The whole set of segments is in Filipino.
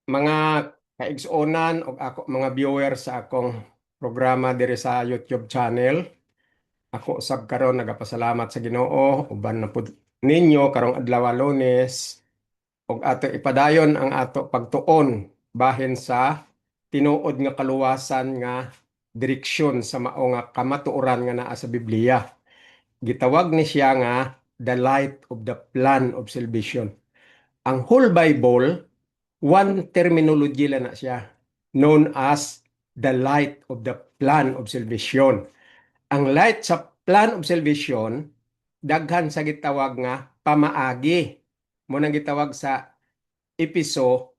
Mga kaigsuonan o ako mga viewers sa akong programa diri sa YouTube channel. Ako usab karon nagapasalamat sa Ginoo uban na pud ninyo karong adlaw Lunes ug ato ipadayon ang ato pagtuon bahin sa tinuod nga kaluwasan nga direksyon sa mao nga kamatuoran nga naa sa Biblia. Gitawag ni siya nga the light of the plan of salvation. Ang whole Bible, one terminology lang na siya, known as the light of the plan of salvation. Ang light sa plan of salvation, daghan sa gitawag nga pamaagi. Mo nang gitawag sa episo,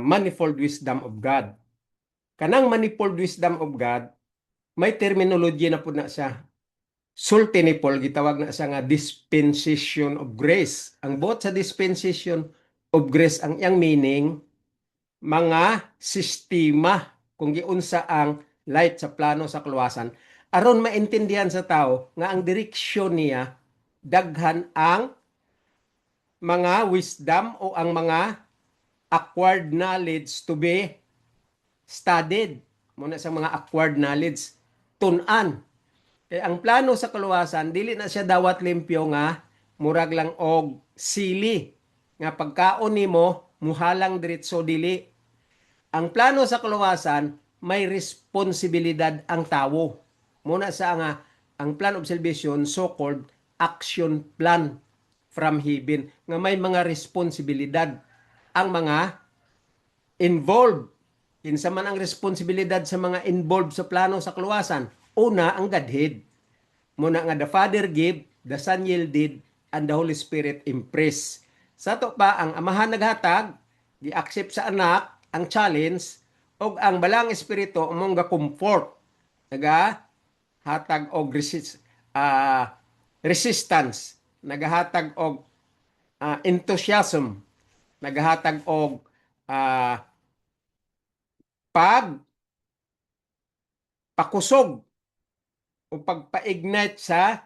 manifold wisdom of God. Kanang manifold wisdom of God, may terminology na po na siya. Sulti ni Paul, gitawag na siya nga dispensation of grace. Ang buot sa dispensation of grace, ang iyang meaning, mga sistema kung giunsa ang light sa plano sa kaluwasan aron maintindihan sa tao nga ang direksyon niya daghan ang mga wisdom o ang mga acquired knowledge to be studied. Muna sa mga acquired knowledge tun-an. Kaya ang plano sa kaluwasan dili na siya dawat limpyo nga murag lang og sili nga pagkaon nimo muhalang diretso dili. Ang plano sa kaluwasan, may responsibilidad ang tao. Muna sa nga, ang plan of salvation, so-called action plan from heaven, nga may mga responsibilidad ang mga involved. Kinsa man ang responsibilidad sa mga involved sa plano sa kaluwasan? Una, ang Godhead. Muna nga the Father give, the Son yielded, and the Holy Spirit impress. Sa to pa, ang Amahan naghatag, gi-accept sa anak, ang challenge, o ang Balang Espiritu among ga-comfort, nagahatag og resistance, nagahatag og enthusiasm, nagahatag og pag pakusog o pagpa-ignite sa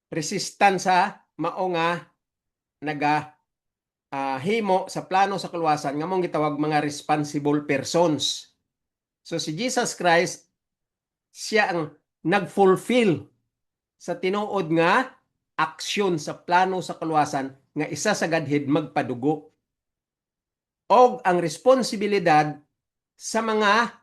resistansa mao nga naga himo sa plano sa kaluwasan nga mong gitawag mga responsible persons. So si Jesus Christ, siya ang nag-fulfill sa tinuod nga aksyon sa plano sa kaluwasan nga isa sa Godhead magpadugo. Og ang responsibilidad sa mga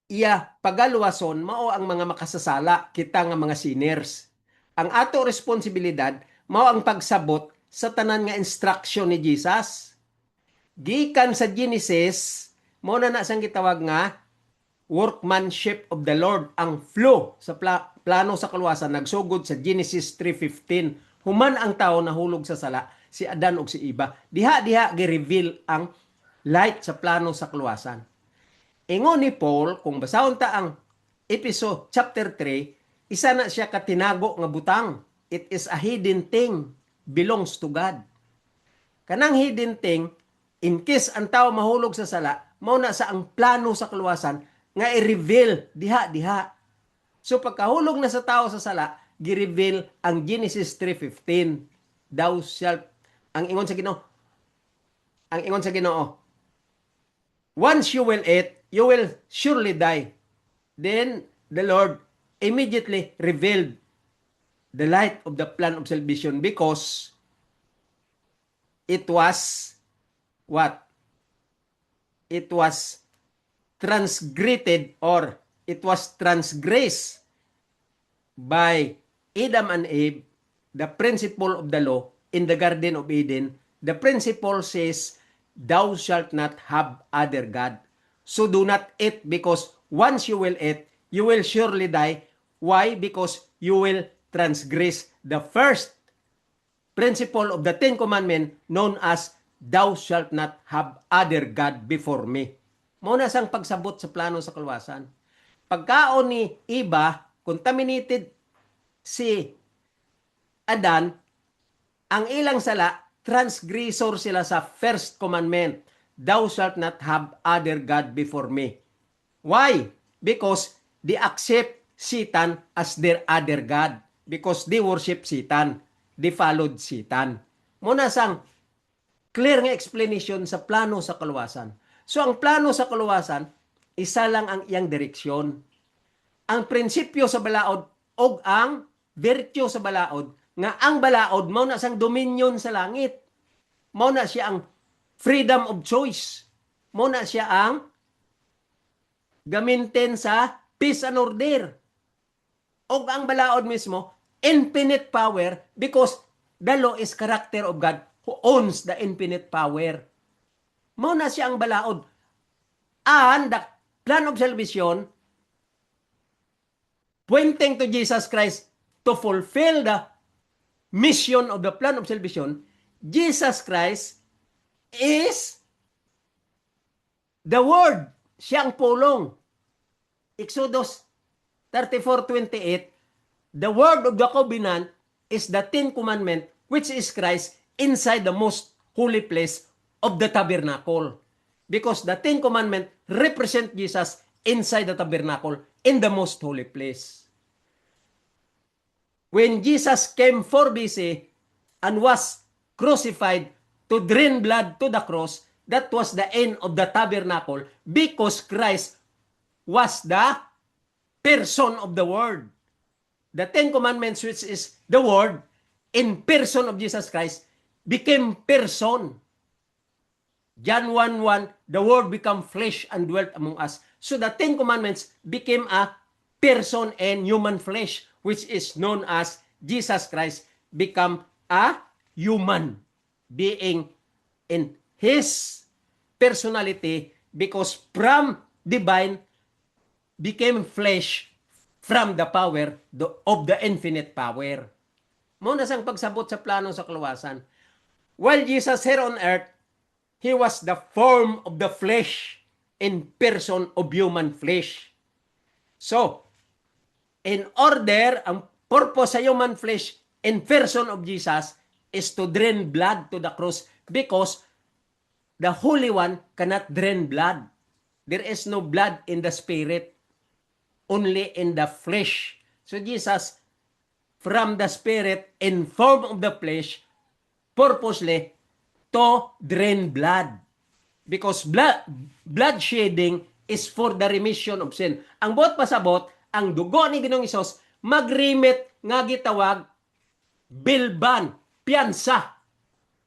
iya pagaluwason mao ang mga makasasala, kita nga mga sinners. Ang ato responsibilidad mao ang pagsabot sa tanan nga instruction ni Jesus. Gikan sa Genesis, mo na sang gitawag nga workmanship of the Lord. Ang flow sa plano sa kaluwasan nagsugod sa Genesis 3:15. Human ang tao nahulog sa sala, si Adan ug si Eva. Diha gi-reveal ang light sa plano sa kaluwasan. Ingon ni Paul, kung basahon ta ang episode chapter 3, isa na siya katinago nga butang. It is a hidden thing, belongs to God. Kanang hidden thing, in case ang tao mahulog sa sala, mao na sa ang plano sa kaluwasan nga i-reveal diha. So pagkahulog na sa tao sa sala, gi-reveal ang Genesis 3:15. Thou shalt, ang ingon sa Ginoo, once you will eat, you will surely die. Then the Lord immediately revealed the light of the plan of salvation because it was what? It was transgressed or it was transgressed by Adam and Eve, the principle of the law in the Garden of Eden. The principle says, thou shalt not have other God. So do not eat because once you will eat, you will surely die. Why? Because you will transgress the first principle of the Ten Commandments known as thou shalt not have other God before me. Muna sang pagsabot sa plano sa kaluwasan. Pagkaon ni Eva, contaminated si Adan, ang ilang sala, transgressor sila sa first commandment, thou shalt not have other God before me. Why? Because they accept Satan as their other God. Because they worship Satan. They followed Satan. Muna sang clear nga explanation sa plano sa kaluwasan. So ang plano sa kaluwasan, isa lang ang iyang direksyon. Ang prinsipyo sa balaod o ang virtue sa balaod, nga ang balaod mao na sang dominion sa langit. Mao na siya ang freedom of choice. Mao na siya ang gaminten sa peace and order. O ang balaod mismo, infinite power because the law is character of God who owns the infinite power. Mao na siya ang balaod. And the plan of salvation pointing to Jesus Christ to fulfill the mission of the plan of salvation. Jesus Christ is the Word. Siya ang pulong. Exodus 34:28, the Word of the covenant is the Ten Commandment, which is Christ inside the most holy place of the tabernacle. Because the Ten Commandment represent Jesus inside the tabernacle in the most holy place. When Jesus came 4 BC and was crucified to drain blood to the cross, that was the end of the tabernacle because Christ was the person of the Word. The Ten Commandments, which is the Word, in person of Jesus Christ, became person. John 1:1, the Word became flesh and dwelt among us. So the Ten Commandments became a person and human flesh, which is known as Jesus Christ become a human being in His personality because from divine became flesh from the power of the infinite power. Muna sang pagsabot sa plano sa kaluwasan. While Jesus here on earth, He was the form of the flesh in person of human flesh. So, in order, ang purpose sa human flesh in person of Jesus is to drain blood to the cross because the Holy One cannot drain blood. There is no blood in the spirit, only in the flesh. So Jesus, from the spirit in form of the flesh, purposely to drain blood. Because blood shedding is for the remission of sin. Ang buot pasabot, ang dugo ni Ginoong Hesus mag-remit nga gitawag bilban, piyansa.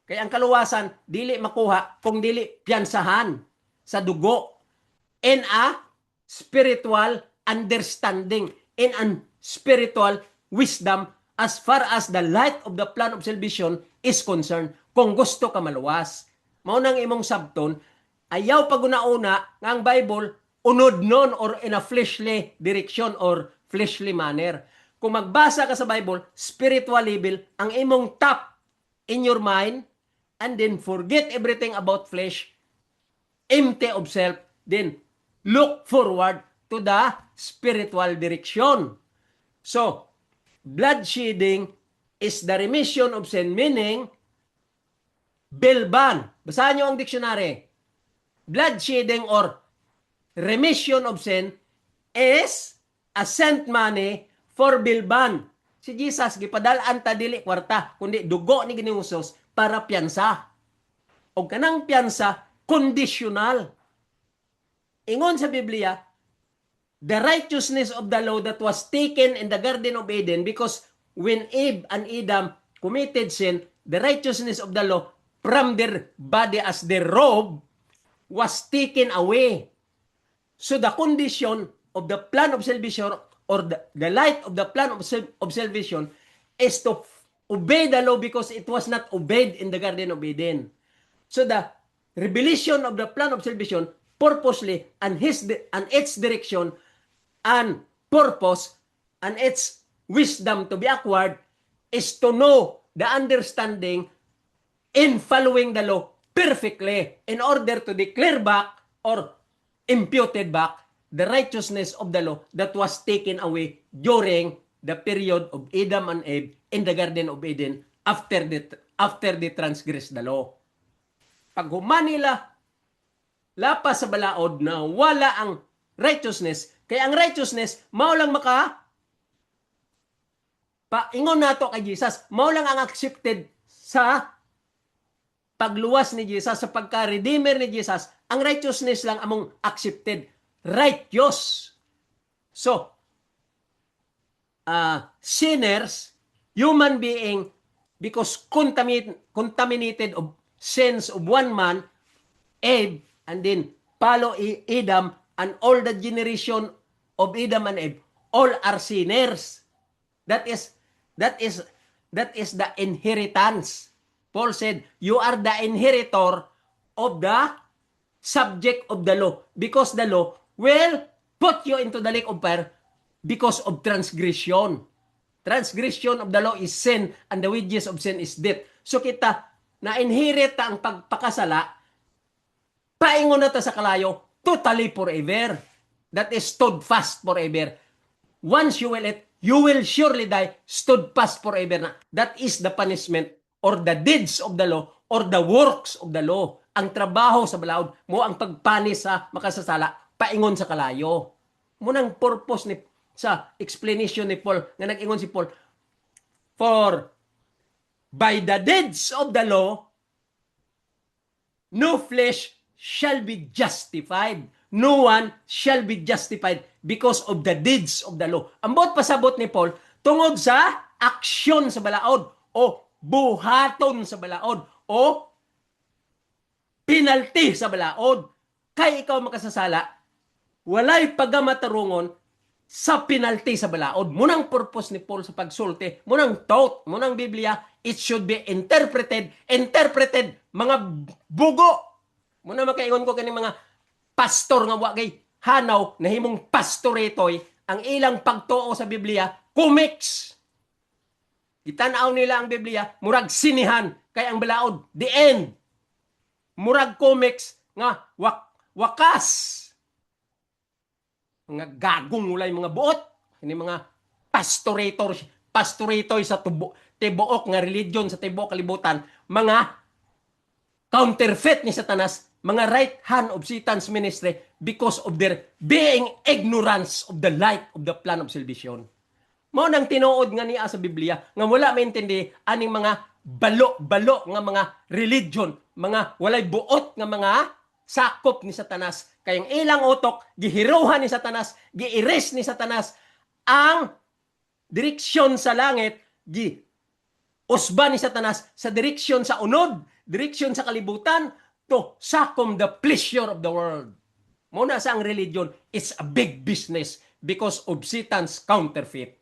Kaya ang kaluwasan, dili makuha kung dili piyansahan sa dugo. In a spiritual understanding, in a spiritual wisdom, as far as the light of the plan of salvation is concerned, kung gusto ka maluwas. Maunang imong sabton, ayaw pag-una-una nga ang Bible, unod nun or in a fleshly direction or fleshly manner. Kung magbasa ka sa Bible, spiritual level, ang imong top in your mind, and then forget everything about flesh, empty of self, then look forward to the spiritual direction. So, blood shedding is the remission of sin, meaning bilban. Basahan nyo ang dictionary. Blood shedding or remission of sin is a sent money for bilban. Si Jesus, gipadalaan ta dili kwarta, kundi dugo ni Ginoong Hesus para piyansa. O kanang piyansa, conditional. Ingon sa Biblia, the righteousness of the law that was taken in the Garden of Eden, because when Eve and Adam committed sin, the righteousness of the law from their body as their robe was taken away. So the condition of the plan of salvation or the light of the plan of salvation is to obey the law because it was not obeyed in the Garden of Eden. So the revelation of the plan of salvation purposely and its direction and purpose and its wisdom to be acquired is to know the understanding in following the law perfectly in order to declare back or imputed back the righteousness of the law that was taken away during the period of Adam and Eve in the Garden of Eden after they transgressed the law. Pag human nila lapas sa balaod na wala ang righteousness, kaya ang righteousness mao lang paingon nato kay Jesus, mao lang ang accepted sa pagluwas ni Jesus, sa pagka-redeemer ni Jesus, ang righteousness lang among accepted. Righteous. So, sinners, human being, because contaminated of sins of one man, Eve, and then follow Adam, and all the generation of Adam and Eve, all are sinners. That is the inheritance. Paul said, you are the inheritor of the subject of the law, because the law will put you into the lake of fire because of transgression. Transgression of the law is sin, and the wages of sin is death. So kita, na-inherit ang pagpakasala, paingon na ta sa kalayo, totally forever. That is stood fast forever. Once you will eat, you will surely die, stood fast forever na. That is the punishment or the deeds of the law or the works of the law. Ang trabaho sa balaod mo ang pagpanis sa makasasala, paingon sa kalayo. Munang purpose ni sa explanation ni Paul, nga nag-ingon si Paul, for by the deeds of the law, no flesh shall be justified. No one shall be justified because of the deeds of the law. Ambot pasabot ni Paul, tungod sa aksyon sa balaod, o buhaton sa balaod, o penalty sa balaod. Kay ikaw makasasala, walay pagamatarungon sa penalty sa balaod. Munang purpose ni Paul sa pagsulti, munang thought, munang Biblia, it should be interpreted, mga bugo. Muna makaingon ko kani mga pastor nga wa kay hanaw na himong pastoretoy, ang ilang pagtuo sa Biblia, comics. Itanaw nila ang Biblia, murag sinihan, kay ang balaod, the end. Murag comics nga wakas. Mga gagong ulay mga buot, ini mga pastoretoy sa tibuok nga religion sa tibuok kalibutan, mga counterfeit ni Satanas, mga right hand of Satan's ministry because of their being ignorance of the light of the plan of salvation. Mao nang tinuod nga niya sa Biblia nga wala maintindi aning mga balo nga mga religion, mga walay buot nga mga sakop ni Satanas. Kayang ilang utok, gihiruhan ni Satanas, gi-erase ni Satanas ang direksyon sa langit, gi-usba ni Satanas sa direksyon sa unod, direksyon sa kalibutan, to sakom the pleasure of the world. Muna sa ang religion, it's a big business because of Satan's counterfeit.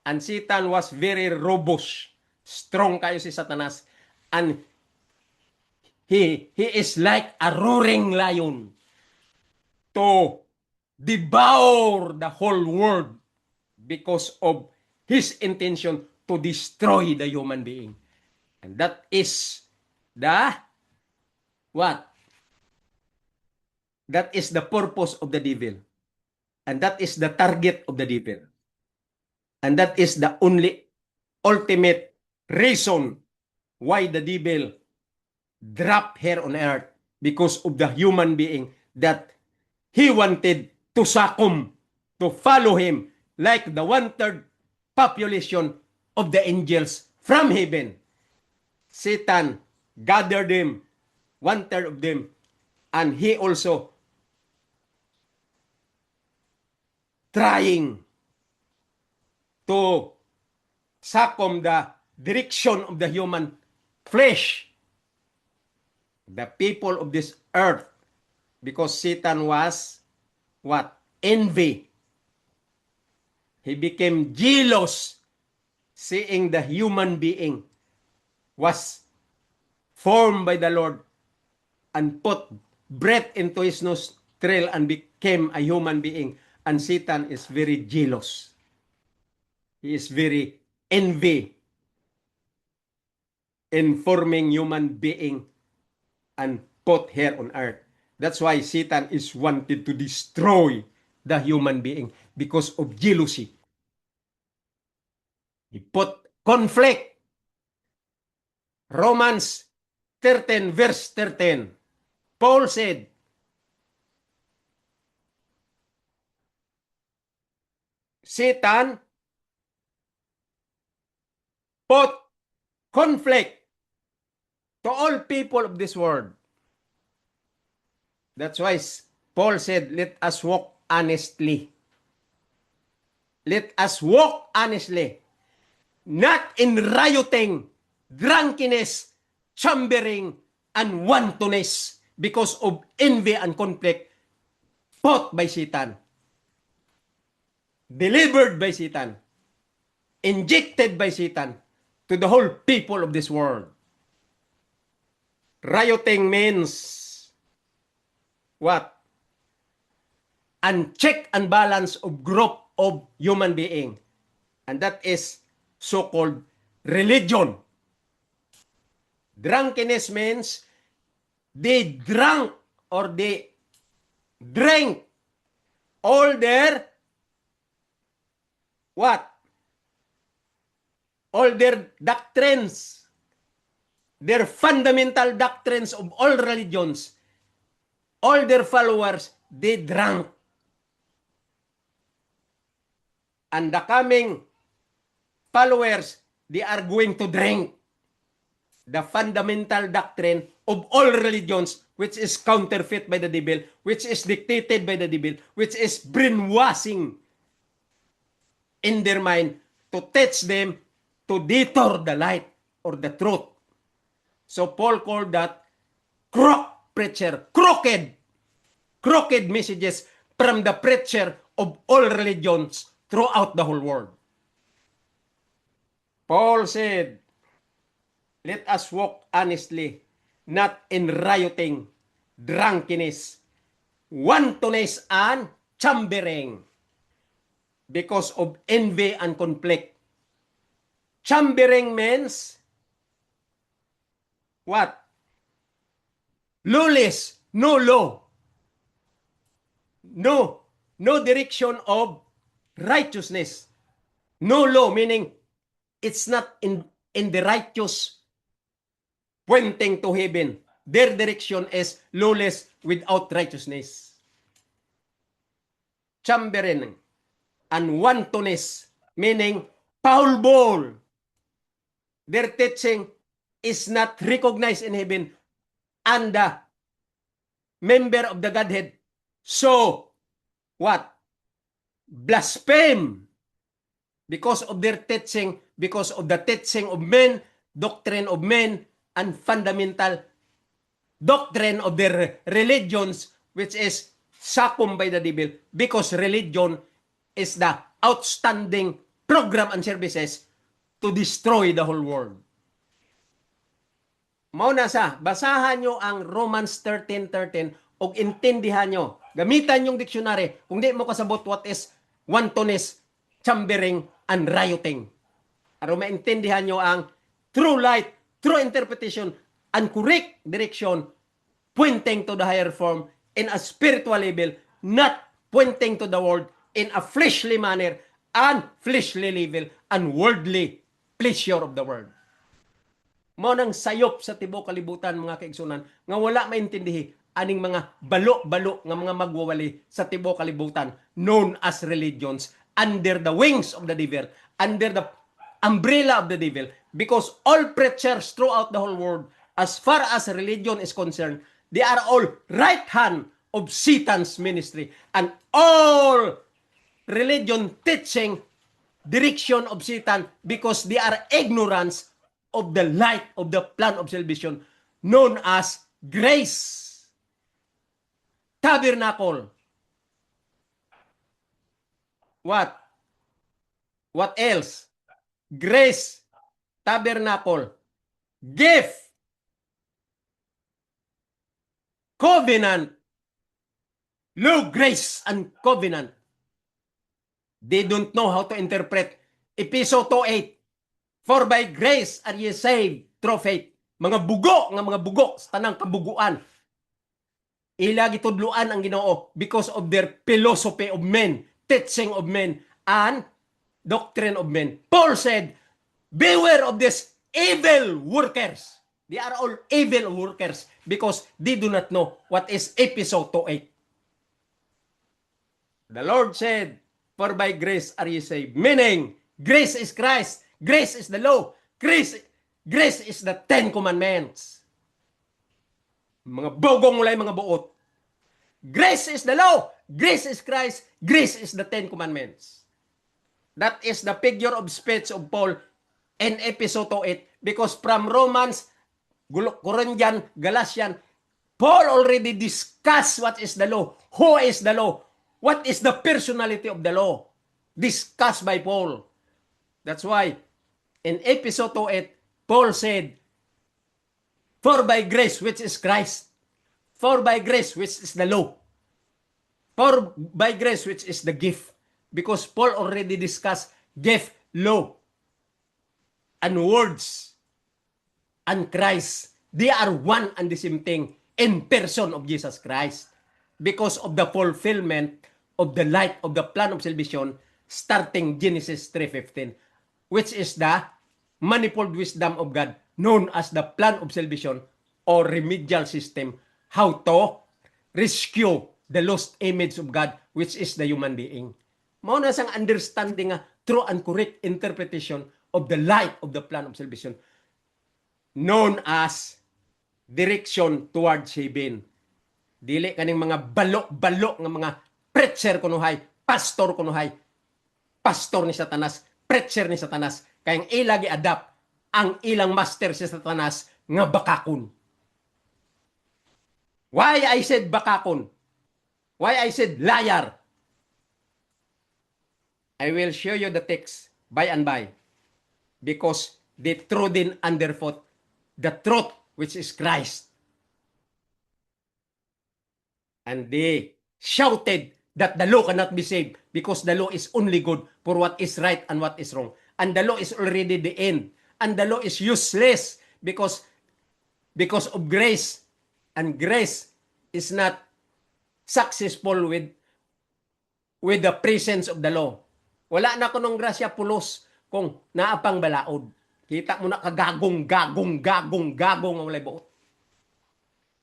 And Satan was very robust. Strong kayo si Satanas. And he is like a roaring lion to devour the whole world because of his intention to destroy the human being. And that is the what? That is the purpose of the devil. And that is the target of the devil. And that is the only ultimate reason why the devil dropped here on earth, because of the human being that he wanted to succumb, to follow him like the 1/3 population of the angels from heaven. Satan gathered them, 1/3 of them, and he also trying to succumb the direction of the human flesh, the people of this earth, because Satan was what? Envy. He became jealous seeing the human being was formed by the Lord and put breath into his nostril and became a human being. And Satan is very jealous. He is very envy in forming human being and put here on earth. That's why Satan is wanted to destroy the human being because of jealousy. He put conflict. Romans 13 verse 13. Paul said, Satan put conflict to all people of this world. That's why Paul said, let us walk honestly. Let us walk honestly. Not in rioting, drunkenness, chambering, and wantonness because of envy and conflict fought by Satan, delivered by Satan, injected by Satan to the whole people of this world. Rioting means what? Uncheck and balance of group of human being. And that is so-called religion. Drunkenness means they drank or they drank all their what? All their doctrines, their fundamental doctrines of all religions, all their followers, they drank. And the coming followers, they are going to drink the fundamental doctrine of all religions, which is counterfeit by the devil, which is dictated by the devil, which is brainwashing in their mind to teach them to detour the light or the truth. So Paul called that preacher, crooked messages from the preacher of all religions throughout the whole world. Paul said, let us walk honestly, not in rioting, drunkenness, wantonness, and chambering because of envy and conflict. Chambering means what? Lawless, no law. No direction of righteousness. No law, meaning it's not in the righteous pointing to heaven. Their direction is lawless without righteousness. Chambering and wantonness, meaning foul ball. Their teaching is not recognized in heaven and the member of the Godhead. So, what? Blaspheme because of their teaching, because of the teaching of men, doctrine of men, and fundamental doctrine of their religions, which is succumbed by the devil, because religion is the outstanding program and services to destroy the whole world. Mauna sa, basahan nyo ang Romans 13:13 o intindihan nyo. Gamitan yung dictionary kung di mo kasabot what is wantonness, chambering, and rioting. Para maintindihan nyo ang true light, true interpretation, and correct direction pointing to the higher form in a spiritual level, not pointing to the world in a fleshly manner and fleshly level and worldly pleasure of the world. Mao nang sayop sa tibuok kalibutan mga kaigsunan nga wala maintindihi aning mga balo-balo nga mga magwawali sa tibuok kalibutan known as religions under the wings of the devil, under the umbrella of the devil, because all preachers throughout the whole world, as far as religion is concerned, they are all right hand of Satan's ministry, and all religion teaching direction of Satan because they are ignorance of the light of the plan of salvation known as grace. Tabernacle. What? What else? Grace. Tabernacle. Gift. Covenant. Law, grace, and covenant. They don't know how to interpret Episode 2:8. For by grace are ye saved through faith. Mga bugo, nga mga bugo, sa tanang kabuguan. Ila gitudluan ang Ginoo because of their philosophy of men, teaching of men, and doctrine of men. Paul said, beware of these evil workers. They are all evil workers because they do not know what is Episode 2:8. The Lord said, for by grace are ye saved. Meaning, grace is Christ. Grace is the law. Grace is the 10 Commandments. Mga bogong mulay mga buot. Grace is the law. Grace is Christ. Grace is the Ten Commandments. That is the figure of speech of Paul in episode 8 because from Romans, Corinthians, Galatians, Paul already discussed what is the law, who is the law, what is the personality of the law, discussed by Paul. That's why in episode 8, Paul said, for by grace, which is Christ, for by grace, which is the law, for by grace, which is the gift. Because Paul already discussed gift, law, and words, and Christ. They are one and the same thing in person of Jesus Christ. Because of the fulfillment of the light of the plan of salvation starting Genesis 3:15, which is the manifold wisdom of God known as the plan of salvation or remedial system, how to rescue the lost image of God, which is the human being. Mao na sang understanding nga true and correct interpretation of the light of the plan of salvation known as direction towards heaven. Dili kaning mga balo-balo nga mga preacher kunuhay, pastor kunuhay, pastor ni Satanas, preacher ni Satanas, kayang ilagi adapt ang ilang master si Satanas nga bakakon. Why I said bakakon? Why I said liar? I will show you the text by and by because they trodden underfoot the truth which is Christ. And they shouted that the law cannot be saved because the law is only good for what is right and what is wrong. And the law is already the end. And the law is useless because of grace. And grace is not successful with the presence of the law. Wala na kunong grasya pulos kung naapang balaod. Kita mo na kagagong ang walay buot.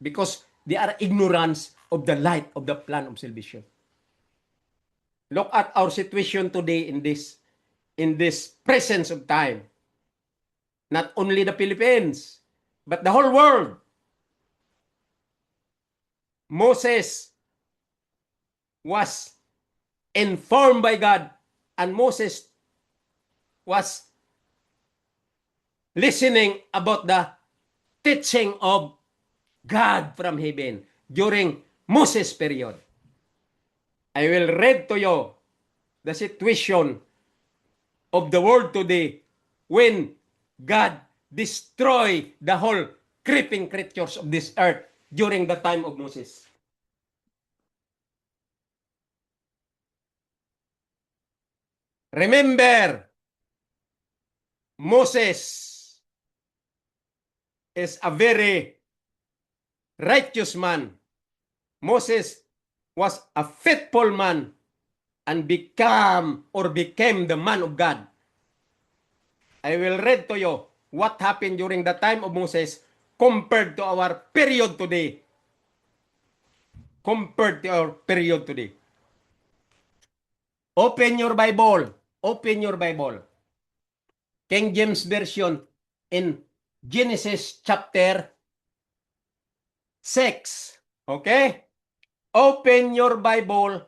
Because they are ignorance of the light of the plan of salvation. Look at our situation today in this presence of time. Not only the Philippines, but the whole world. Moses was informed by God, and Moses was listening about the teaching of God from heaven during Moses period. I will read to you the situation of the world today when God destroyed the whole creeping creatures of this earth during the time of Moses. Remember, Moses is a very righteous man. Moses was a faithful man and became the man of God. I will read to you what happened during the time of Moses compared to our period today. Compared to our period today. Open your Bible. Open your Bible. King James Version in Genesis chapter 6. Okay? Open your Bible,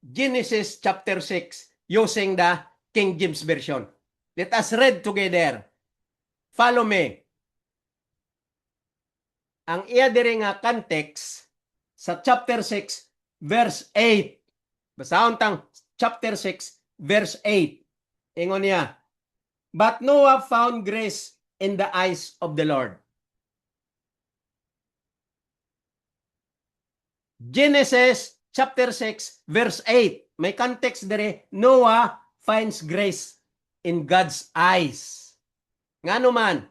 Genesis chapter 6, using the King James Version. Let us read together. Follow me. Ang iya diri nga context sa chapter 6, verse 8. Basahon tang chapter 6, verse 8. Ingon niya, but Noah found grace in the eyes of the Lord. Genesis chapter 6, verse 8. May context dere, Noah finds grace in God's eyes. Ngano man?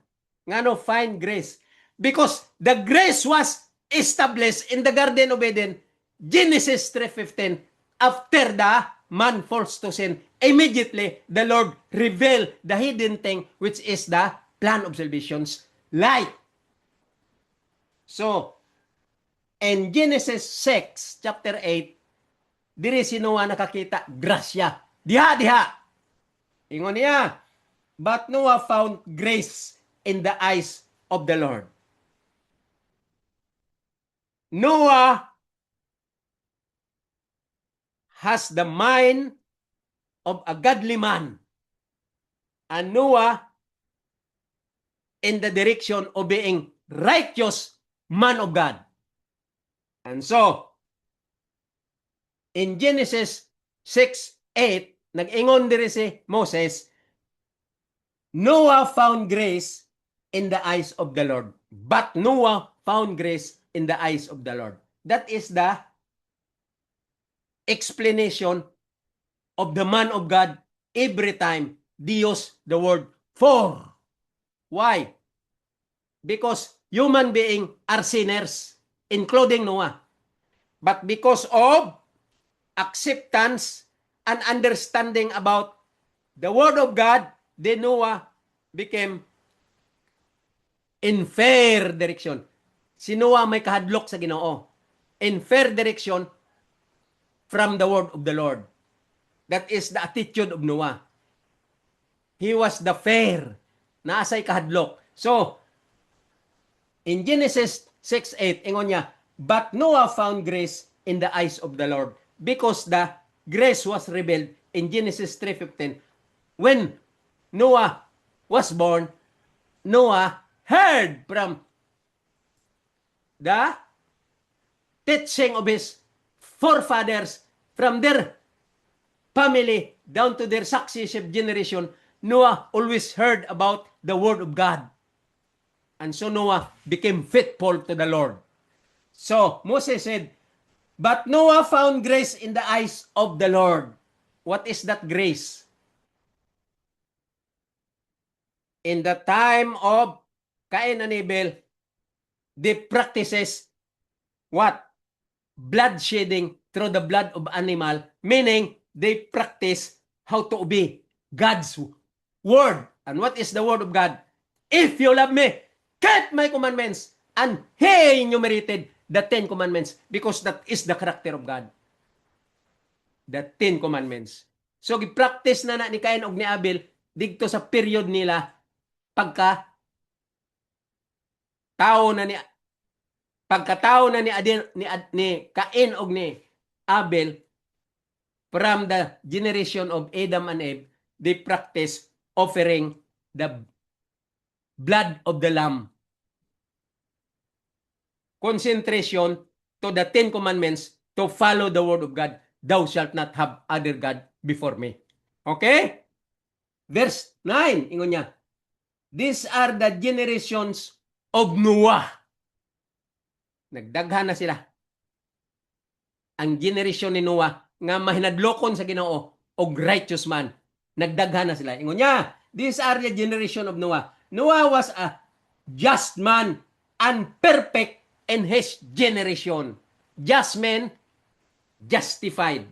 Ngano find grace? Because the grace was established in the Garden of Eden, Genesis 3:15, after the man falls to sin. Immediately, the Lord revealed the hidden thing, which is the plan of salvation's light. So, in Genesis 6, chapter 8, diri si Noah nakakita, grasya. Diha. Ingon niya, but Noah found grace in the eyes of the Lord. Noah has the mind of a godly man. And Noah in the direction of being righteous man of God. And so, in Genesis 6:8, nag-ingon diri si Moses, Noah found grace in the eyes of the Lord. But Noah found grace in the eyes of the Lord. That is the explanation of the man of God every time they use the word for. Why? Because human beings are sinners, including Noah. But because of acceptance and understanding about the word of God, then Noah became in fair direction. Si Noah may kahadlok sa Ginoo. In fair direction from the word of the Lord. That is the attitude of Noah. He was the fair. Naasay kahadlok. So, in Genesis 6:8, ingon niya, but Noah found grace in the eyes of the Lord because the grace was revealed in Genesis 3:15. When Noah was born, Noah heard from the teaching of his forefathers from their family down to their successive generation. Noah always heard about the word of God. And so Noah became faithful to the Lord. So Moses said, but Noah found grace in the eyes of the Lord. What is that grace? In the time of Cain and Abel, they practices what? Bloodshedding through the blood of animal, meaning they practice how to obey God's word. And what is the word of God? If you love me, keep my commandments. And he enumerated the 10 commandments because that is the character of God. The 10 commandments. So, gi-practice na ni Cain og ni Abel dito sa period nila pagkatao na ni Cain og ni Abel, from the generation of Adam and Eve, they practice offering the blood of the lamb. Concentration to the 10 commandments to follow the word of God. Thou shalt not have other God before me. Okay? Verse 9, ingon niya, these are the generations of Noah. Nagdaghan na sila. Ang generation ni Noah nga mahinadlokon sa Ginoo og righteous man. Nagdaghan na sila. Ingon niya, these are the generation of Noah. Noah was a just man and perfect in his generation. Just man, justified.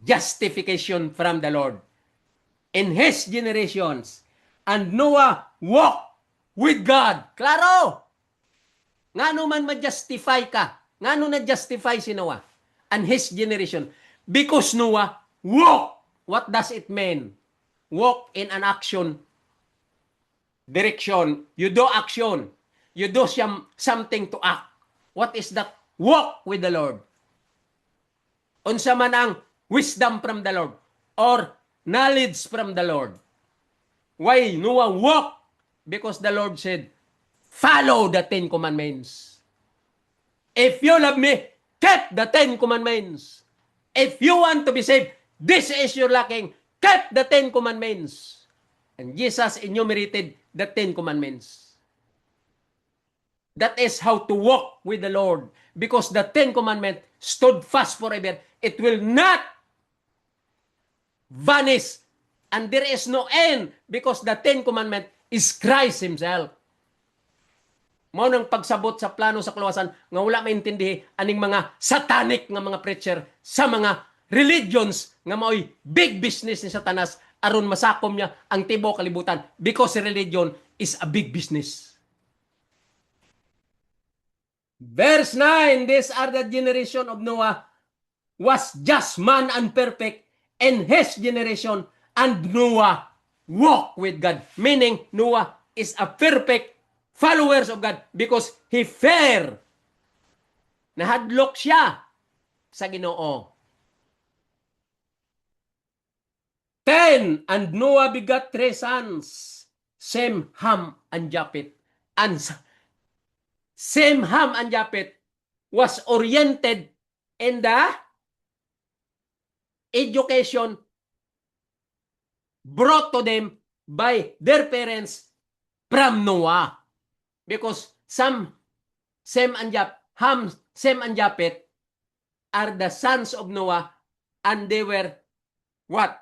Justification from the Lord. In his generations. And Noah walked with God. Klaro! Ngano man ma-justify ka? Ngano na-justify si Noah and his generation? Because Noah walked. What does it mean? Walk in an action direction. You do action. You do something to act. What is that? Walk with the Lord. Unsa man ang wisdom from the Lord or knowledge from the Lord. Why Noah walk? Because the Lord said, follow the 10 commandments. If you love me, keep the 10 commandments. If you want to be saved, this is your lacking. Keep the 10 commandments. And Jesus enumerated the 10 commandments. That is how to walk with the Lord. Because the 10 commandments stood fast forever. It will not vanish. And there is no end. Because the 10 commandments is Christ Himself. Mao nang pagsabot sa plano sa kaluwasan nga wala maintindihi aning mga satanic nga mga preacher sa mga religions nga mao'y big business ni Satanas aron masakom niya ang tibuok kalibutan because religion is a big business. Verse 9, these are the generation of Noah, was just man and perfect in his generation, and Noah walked with God. Meaning, Noah is a perfect followers of God because he feared Nahadlok siya sa Ginoo. 10, and Noah begat 3 sons, Sem, Ham, and Japhet. And Sem, Ham, and Japhet was oriented in the education brought to them by their parents from Noah. Because Sem, and Ham, Sem, and Japhet are the sons of Noah, and they were what?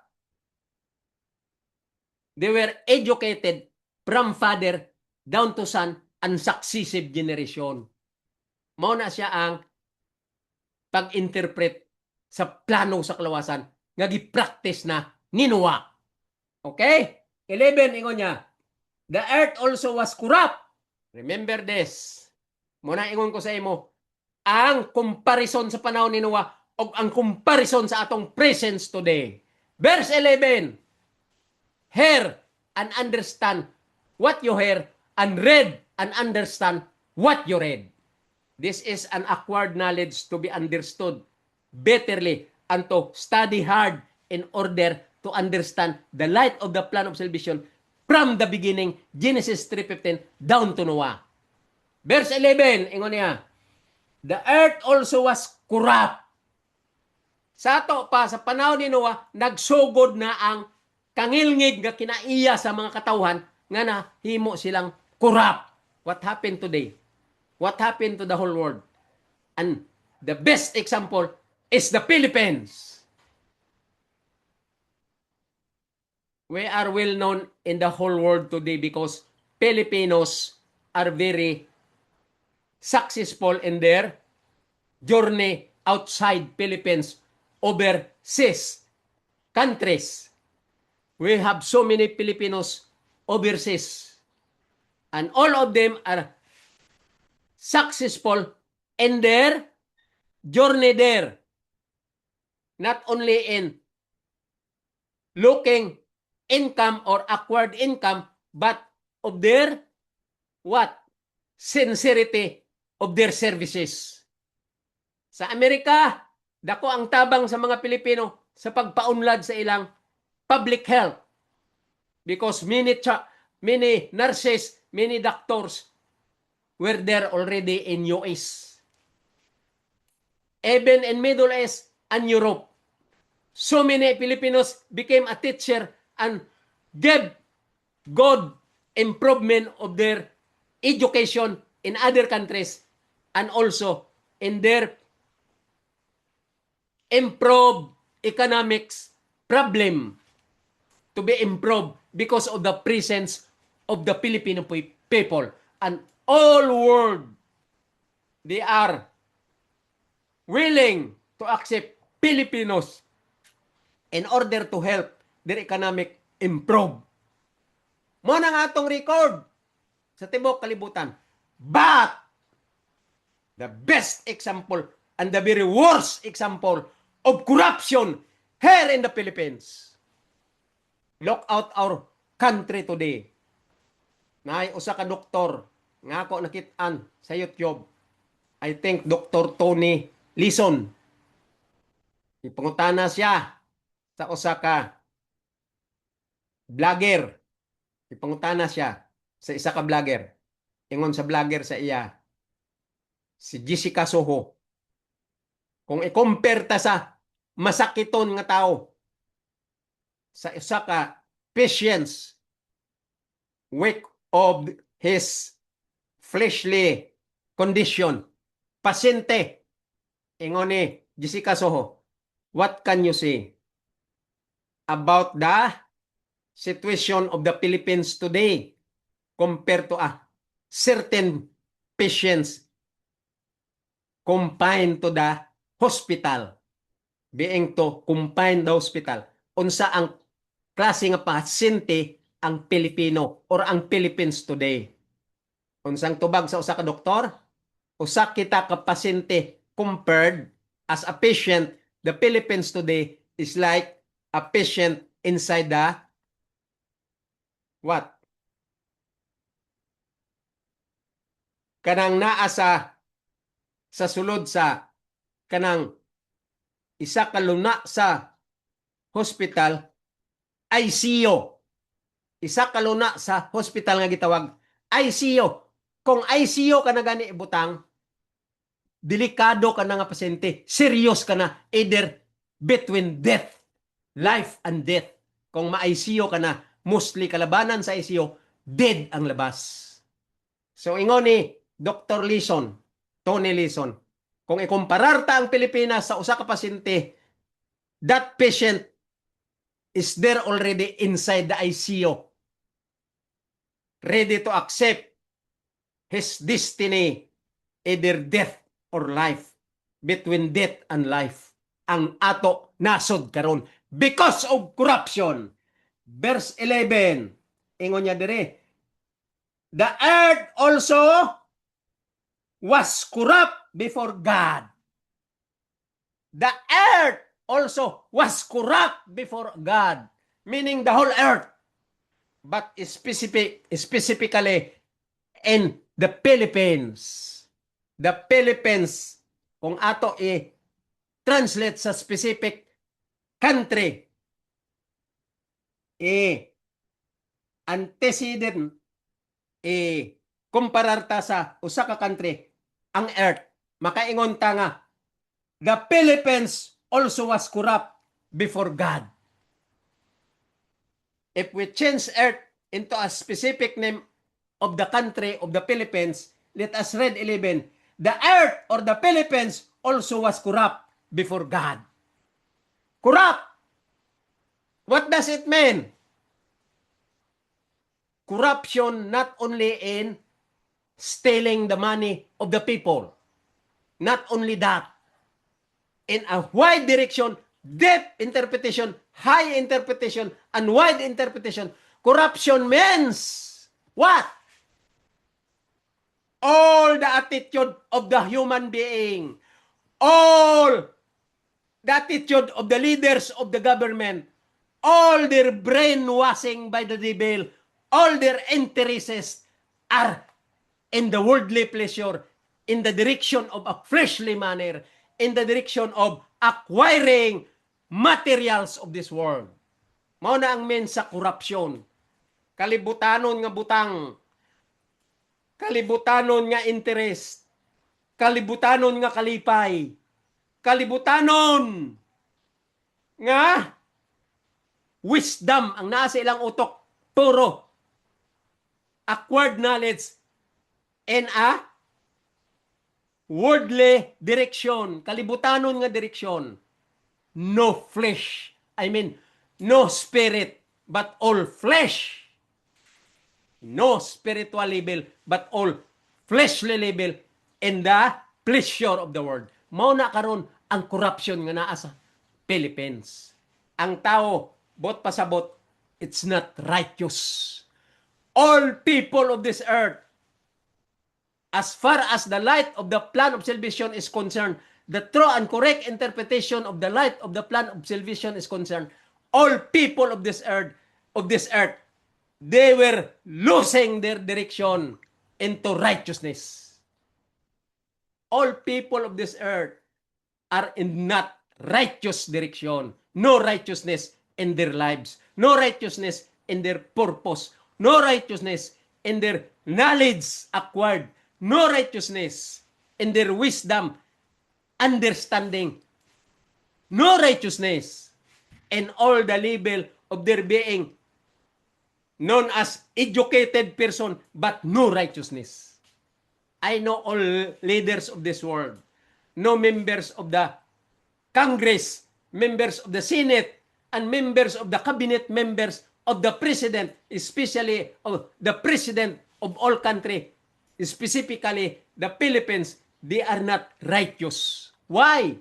They were educated from father down to son and successive generation. Mao na siya ang pag-interpret sa plano sa kalawasan nga gi-practice na ni Noah. Okay? 11, ingon niya, the earth also was corrupt. Remember this. Muna ingon ko sa imo, ang comparison sa panahon ni Noah o ang comparison sa atong presence today. Verse 11, hear and understand what you hear, and read and understand what you read. This is an acquired knowledge to be understood betterly and to study hard in order to understand the light of the plan of salvation from the beginning, Genesis 3:15, down to Noah. Verse 11, ingon niya, the earth also was corrupt. Sa ato pa, sa panahon ni Noah, nagsugod na ang kangilngig nga kinaiya sa mga katawhan nga nahimo silang corrupt. What happened today? What happened to the whole world? And the best example is the Philippines. We are well known in the whole world today because Filipinos are very successful in their journey outside Philippines, overseas countries. We have so many Filipinos overseas. And all of them are successful in their journey there. Not only in looking income or acquired income, but of their what? Sincerity of their services. Sa Amerika, dako ang tabang sa mga Pilipino sa pagpaunlad sa ilang public health. Because many nurses, many doctors were there already in US. Even in Middle East and Europe. So many Filipinos became a teacher and gave good improvement of their education in other countries and also in their improved economics problem to be improved because of the presence of the Filipino people. And all world, they are willing to accept Filipinos in order to help their economic improve. Mo nang atong record sa tibok kalibutan. But the best example and the very worst example of corruption here in the Philippines. Look out our country today. Naay usa ka doktor nga ako nakit-an sa YouTube. I think Dr. Tony Lison. Ipangutana siya sa usa ka vlogger. Ipangutana siya sa isa ka vlogger. Ingon sa vlogger sa iya, si Jessica Soho. Kung i-compare ta sa masakiton nga tao sa isa ka patience weak of his fleshly condition, pasyente, ingon ni Jessica Soho, what can you say about the situation of the Philippines today compared to a certain patients confined to the hospital, being to confined the hospital? Unsa ang klase nga pasyente ang Pilipino or ang Philippines today? Unsang tubag sa usa ka doktor? Usa kita ka pasyente compared as a patient. The Philippines today is like a patient inside the what? Kanang naa sa sa sulod sa kanang isa ka luna sa hospital ICU. Isa ka luna sa hospital nga gitawag ICU. Kung ICU ka na gani ibutang, delikado ka na nga pasyente, serious ka na, either between death, life and death. Kung ma-ICU ka na, mostly kalabanan sa ICU, dead ang labas. So ingon ni Dr. Lison, Tony Lison, kung ikumparar ta ang Pilipinas sa usa ka pasyente, that patient is there already inside the ICU, ready to accept his destiny, either death or life, between death and life. Ang ato nasod karon because of corruption. Verse 11, ingon niya dire, the earth also was corrupt before God. The earth also was corrupt before God, meaning the whole earth, but specifically in the Philippines. The Philippines, kung ato i-translate sa specific country, antecedent, kumparar ta sa usa ka country, ang earth, makaingon ta nga, the Philippines also was corrupt before God. If we change earth into a specific name of the country of the Philippines, let us read 11. The earth or the Philippines also was corrupt before God. Corrupt. What does it mean? Corruption not only in stealing the money of the people. Not only that. In a wide direction, depth interpretation, high interpretation, and wide interpretation. Corruption means what? All the attitude of the human being, all the attitude of the leaders of the government, all their brainwashing by the devil, all their interests are in the worldly pleasure, in the direction of a fleshly manner, in the direction of acquiring materials of this world. Mao na ang men sa corruption. Kalibutanon nga butang, kalibutanon nga interest, kalibutanon nga kalipay, kalibutanon nga wisdom ang naa sa ilang utok, puro acquired knowledge in a worldly direction, kalibutanon nga direksyon. No flesh, I mean, no spirit, but all flesh. No spiritual level, but all fleshly level in the pleasure of the world. Mao na karon ang corruption nga naa sa Philippines. Ang tao, bot pasabot, it's not righteous. All people of this earth, as far as the light of the plan of salvation is concerned, the true and correct interpretation of the light of the plan of salvation is concerned, all people of this earth, they were losing their direction into righteousness. All people of this earth are in not righteous direction. No righteousness in their lives. No righteousness in their purpose. No righteousness in their knowledge acquired. No righteousness in their wisdom, understanding. No righteousness in all the level of their being known as educated person, but no righteousness. I know all leaders of this world, no members of the Congress, members of the Senate, and members of the cabinet members of the president, especially of the president of all country, specifically the Philippines, they are not righteous. Why?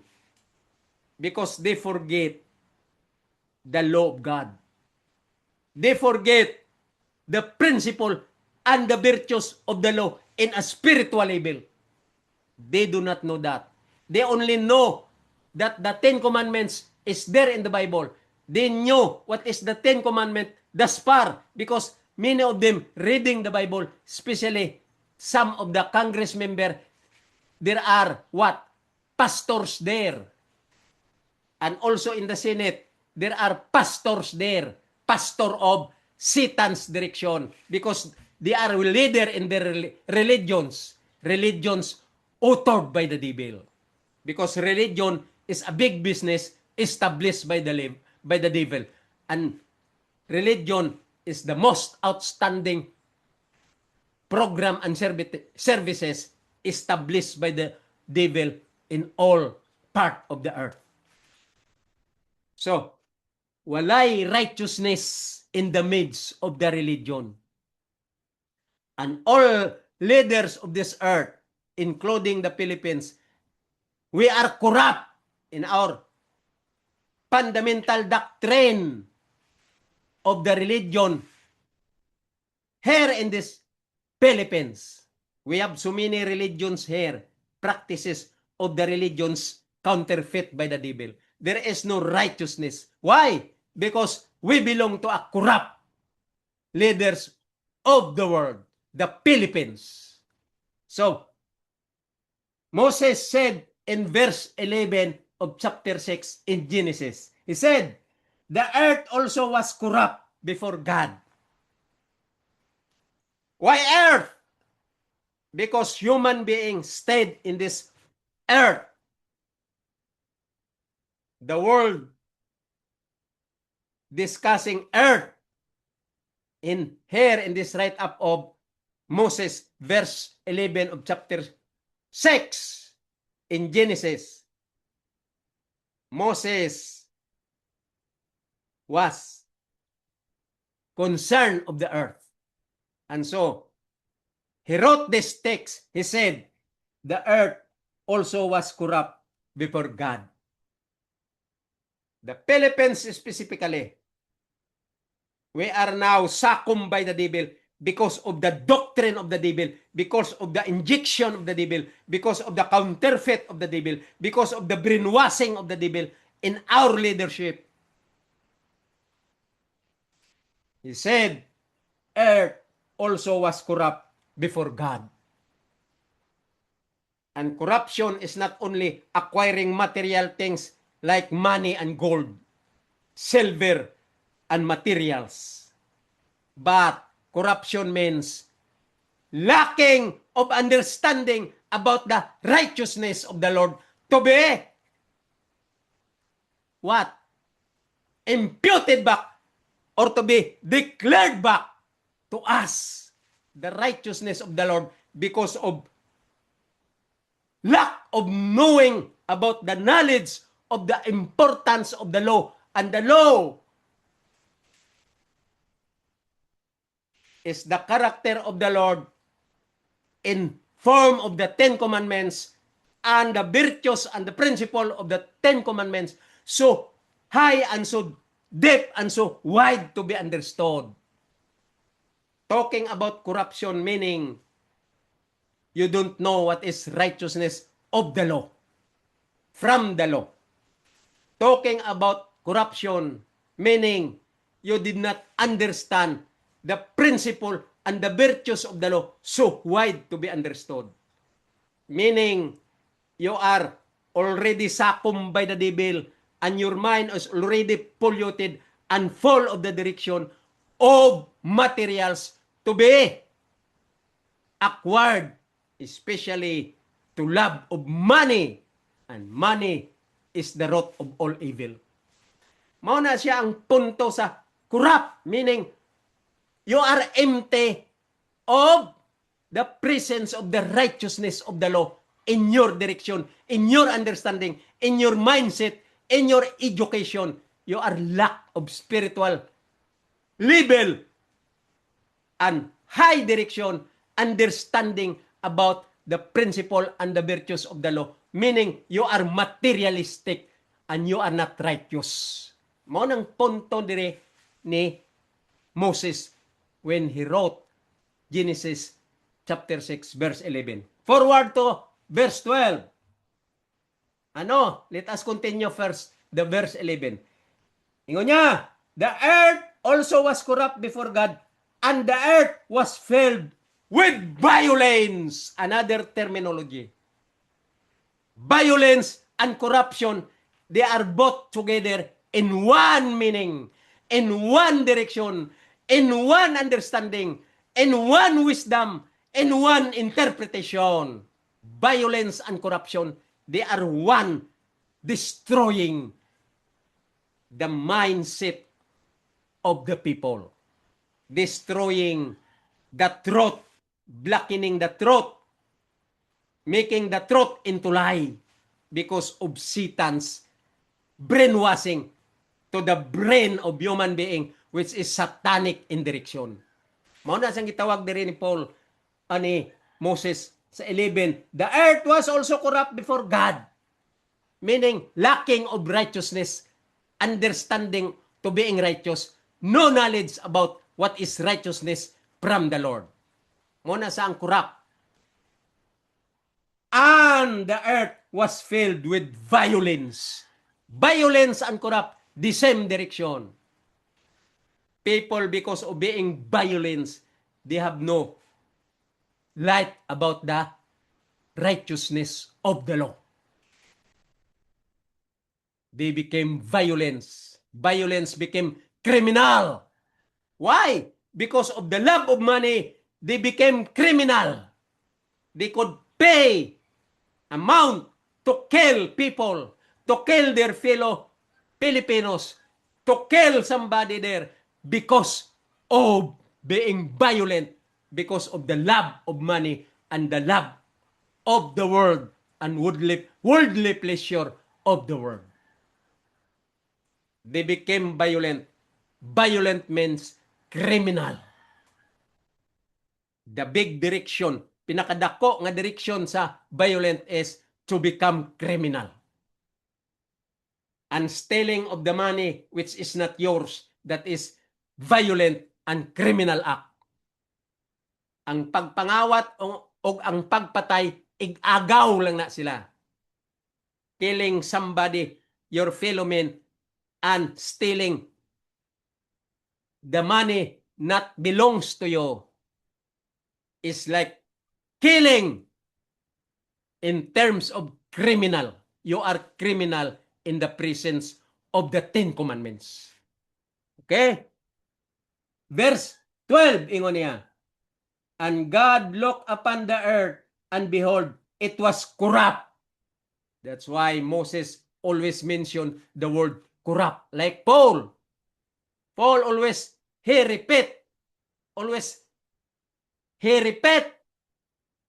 Because they forget the law of God. They forget the principle and the virtues of the law in a spiritual level. They do not know that. They only know that the Ten Commandments is there in the Bible. They knew what is the Ten Commandments thus far because many of them reading the Bible, especially some of the Congress member, there are what? Pastors there. And also in the Senate, there are pastors there. Pastor of Satan's direction. Because they are leader in their religions. Religions authored by the devil. Because religion is a big business established by the devil. And religion is the most outstanding program and services established by the devil in all part of the earth. So, walay righteousness in the midst of the religion. And all leaders of this earth, including the Philippines, we are corrupt in our fundamental doctrine of the religion. Here in this Philippines, we have so many religions here, practices of the religions counterfeit by the devil. There is no righteousness. Why? Because we belong to a corrupt leaders of the world, the Philippines. So, Moses said in verse 11 of chapter 6 in Genesis, he said, the earth also was corrupt before God. Why earth? Because human beings stayed in this earth. The world discussing earth in here in this write-up of Moses, verse 11 of chapter 6 in Genesis. Moses was concerned of the earth. And so, he wrote this text. He said, the earth also was corrupt before God. The Philippines specifically, we are now succumbed by the devil because of the doctrine of the devil, because of the injection of the devil, because of the counterfeit of the devil, because of the brainwashing of the devil in our leadership. He said, earth also was corrupt before God. And corruption is not only acquiring material things like money and gold, silver, and materials. But corruption means lacking of understanding about the righteousness of the Lord to be what? Imputed back or to be declared back to us. The righteousness of the Lord because of lack of knowing about the knowledge of the importance of the law. And the law is the character of the Lord in form of the Ten Commandments and the virtues and the principle of the Ten Commandments so high and so deep and so wide to be understood. Talking about corruption meaning you don't know what is righteousness of the law, from the law. Talking about corruption meaning you did not understand the principle and the virtues of the law so wide to be understood. Meaning, you are already succumbed by the devil and your mind is already polluted and full of the direction of materials to be acquired, especially to love of money. And money is the root of all evil. Mauna siya ang punto sa corrupt, meaning you are empty of the presence of the righteousness of the law in your direction, in your understanding, in your mindset, in your education. You are lack of spiritual level and high direction, understanding about the principle and the virtues of the law. Meaning, you are materialistic and you are not righteous. Mao nang punto dire ni Moses when he wrote Genesis chapter 6 verse 11. Forward to verse 12. Let us continue first the verse 11. Ingon niya, the earth also was corrupt before God, and the earth was filled with violence. Another terminology. violence and corruption, they are both together in one meaning, in one direction, in one understanding, in one wisdom, in one interpretation. Violence and corruption, they are one, destroying the mindset of the people, destroying the truth, blackening the truth, making the truth into lie because of Satan's brainwashing to the brain of human being, which is satanic in direction. Mao na siyang gitawag diri ni Paul ani Moses sa 11, the earth was also corrupt before God, meaning lacking of righteousness, understanding to being righteous, no knowledge about what is righteousness from the Lord. Mao na sa ang corrupt. And the earth was filled with violence. Violence and corrupt, the same direction. People, because of being violence, they have no light about the righteousness of the law. They became violence. Violence became criminal. Why? Because of the love of money, they became criminal. They could pay amount to kill people, to kill their fellow Filipinos, to kill somebody there because of being violent, because of the love of money and the love of the world and worldly pleasure of the world. They became violent. Violent means criminal. The big direction, pinakadako nga direction sa violent is to become criminal. And stealing of the money which is not yours, that is violent and criminal act. Ang pagpangawat o ang pagpatay, igagaw lang na sila. Killing somebody, your fellow man, and stealing the money not belongs to you is like killing in terms of criminal. You are criminal in the presence of the Ten Commandments. Okay? Verse 12, ingon niya. And God looked upon the earth, and behold, it was corrupt. That's why Moses always mentioned the word corrupt. Like Paul. Paul always, he repeat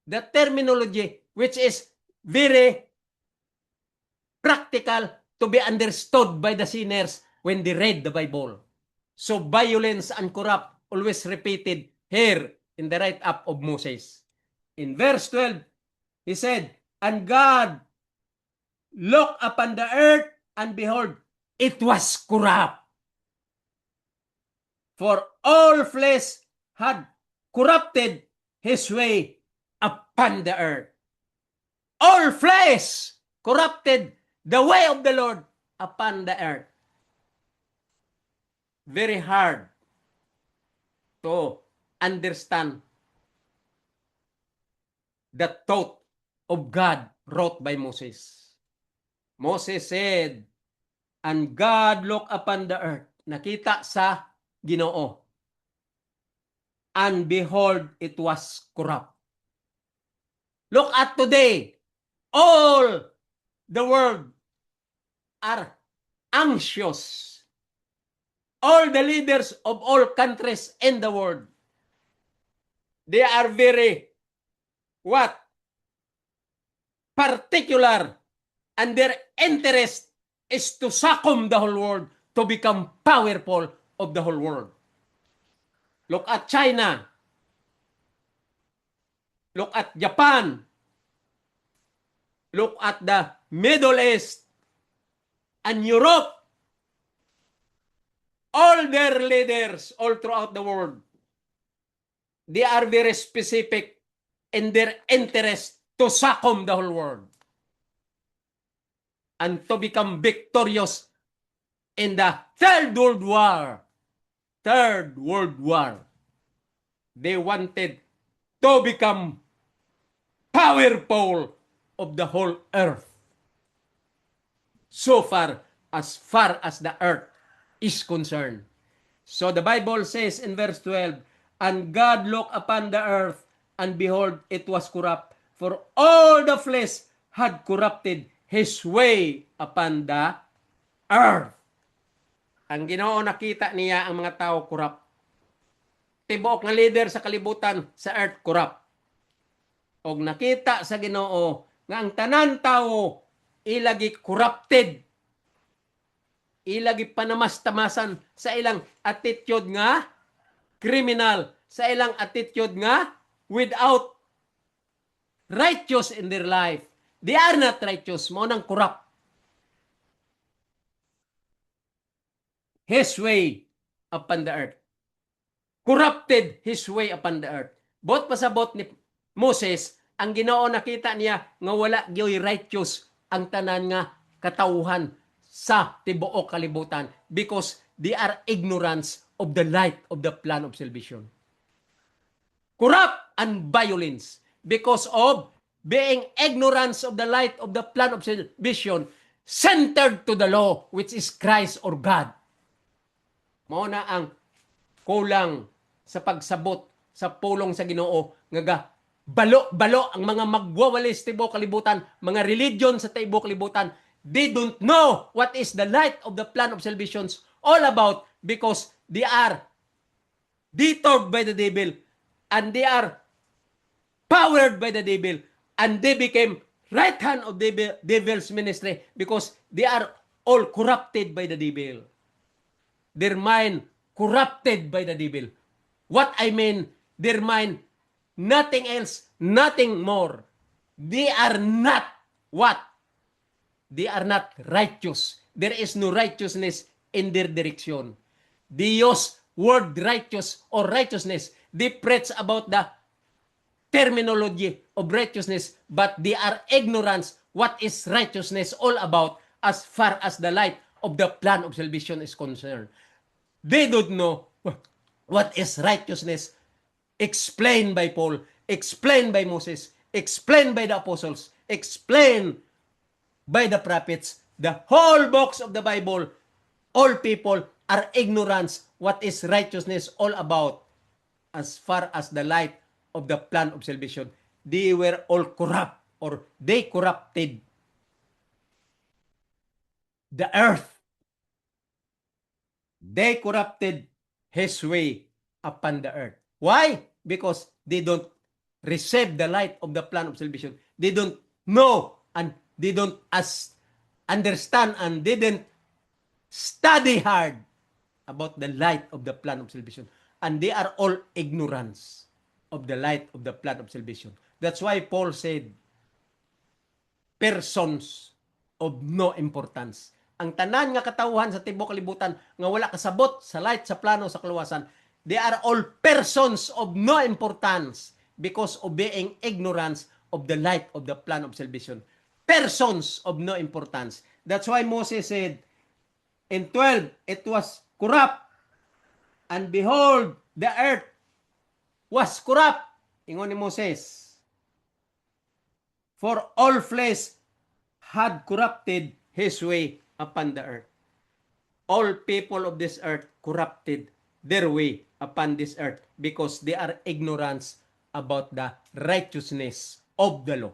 the terminology which is very practical to be understood by the sinners when they read the Bible. So violence and corrupt always repeated here in the write-up of Moses. In verse 12, he said, and God looked upon the earth, and behold, it was corrupt. For all flesh had corrupted his way upon the earth. All flesh corrupted the way of the Lord upon the earth. Very hard to understand the thought of God wrote by Moses. Moses said, and God looked upon the earth. Nakita sa Ginoo. And behold, it was corrupt. Look at today. All the world are anxious. All the leaders of all countries in the world, they are very, particular, and their interest is to succumb the whole world to become powerful of the whole world. Look at China. Look at Japan. Look at the Middle East and Europe. All their leaders all throughout the world, they are very specific in their interest to succumb the whole world and to become victorious in the Third World War. Third World War. They wanted to become powerful of the whole earth. so far as the earth is concerned. So the Bible says in verse 12, and God looked upon the earth, and behold, it was corrupt, for all the flesh had corrupted his way upon the earth. Ang Ginoo nakita niya ang mga tao corrupt. Tibuok nga leader sa kalibutan sa earth corrupt. Og nakita sa Ginoo nga ang tanan tao ilagi corrupted. Ilagi panamas-tamasan sa ilang attitude nga criminal, sa ilang attitude nga without righteous in their life. They are not righteous, mo nang corrupt. His way upon the earth. Corrupted his way upon the earth. Bot pasabot ni Moses, ang Ginoo nakita niya nga wala gyoy righteous ang tanan nga katawuhan sa tibuok kalibutan because they are ignorance of the light of the plan of salvation. Corrupt and violence because of being ignorance of the light of the plan of salvation centered to the law which is Christ or God. Mao na ang kulang sa pagsabot sa pulong sa Ginoo nga balo ang mga magwawalis tibuok kalibutan, mga religion sa tibuok kalibutan. They don't know what is the light of the plan of salvation all about because they are detoured by the devil and they are powered by the devil and they became right hand of the devil's ministry because they are all corrupted by the devil. Their mind corrupted by the devil. What I mean, their mind, nothing else, nothing more. They are not what? They are not righteous. There is no righteousness in their direction. They use word righteous or righteousness. They preach about the terminology of righteousness, but they are ignorant what is righteousness all about as far as the light of the plan of salvation is concerned. They don't know what is righteousness explained by Paul, explained by Moses, explained by the apostles, explained by the prophets. The whole books of the Bible, all people are ignorant what is righteousness all about as far as the light of the plan of salvation. They were all corrupt or they corrupted the earth. They corrupted his way upon the earth. Why? Because they don't receive the light of the plan of salvation. They don't know and they don't understand and didn't study hard about the light of the plan of salvation. And they are all ignorance of the light of the plan of salvation. That's why Paul said, persons of no importance. Ang tanan nga katawuhan sa tibuok kalibutan nga wala kasabot sa light sa plano sa kaluwasan, they are all persons of no importance because of being ignorance of the light of the plan of salvation. Persons of no importance. That's why Moses said in 12, it was corrupt, and behold, the earth was corrupt. Ingon ni Moses, for all flesh had corrupted his way upon the earth. All people of this earth corrupted their way upon this earth because they are ignorant about the righteousness of the law,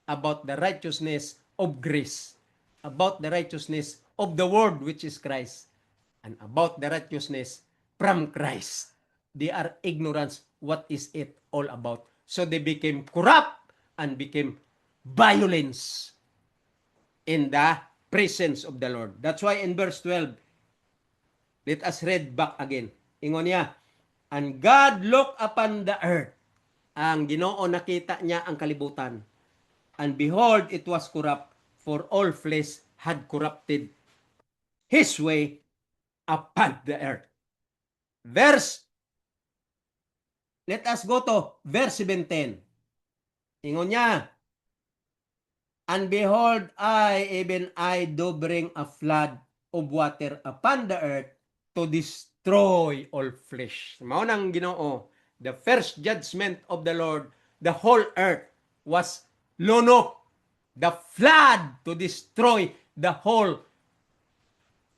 about the righteousness of grace, about the righteousness of the word which is Christ, and about the righteousness from Christ. They are ignorant what is it all about. So they became corrupt and became violence in the presence of the Lord. That's why in verse 12, let us read back again. Ingon niya, and God looked upon the earth. Ang Ginoo nakita niya ang kalibutan. And behold, it was corrupt, for all flesh had corrupted his way upon the earth. Let us go to verse 17. Ingon niya, and behold, even I do bring a flood of water upon the earth to destroy all flesh. Mao nang Ginoo, the first judgment of the Lord, the whole earth was lunok, the flood to destroy the whole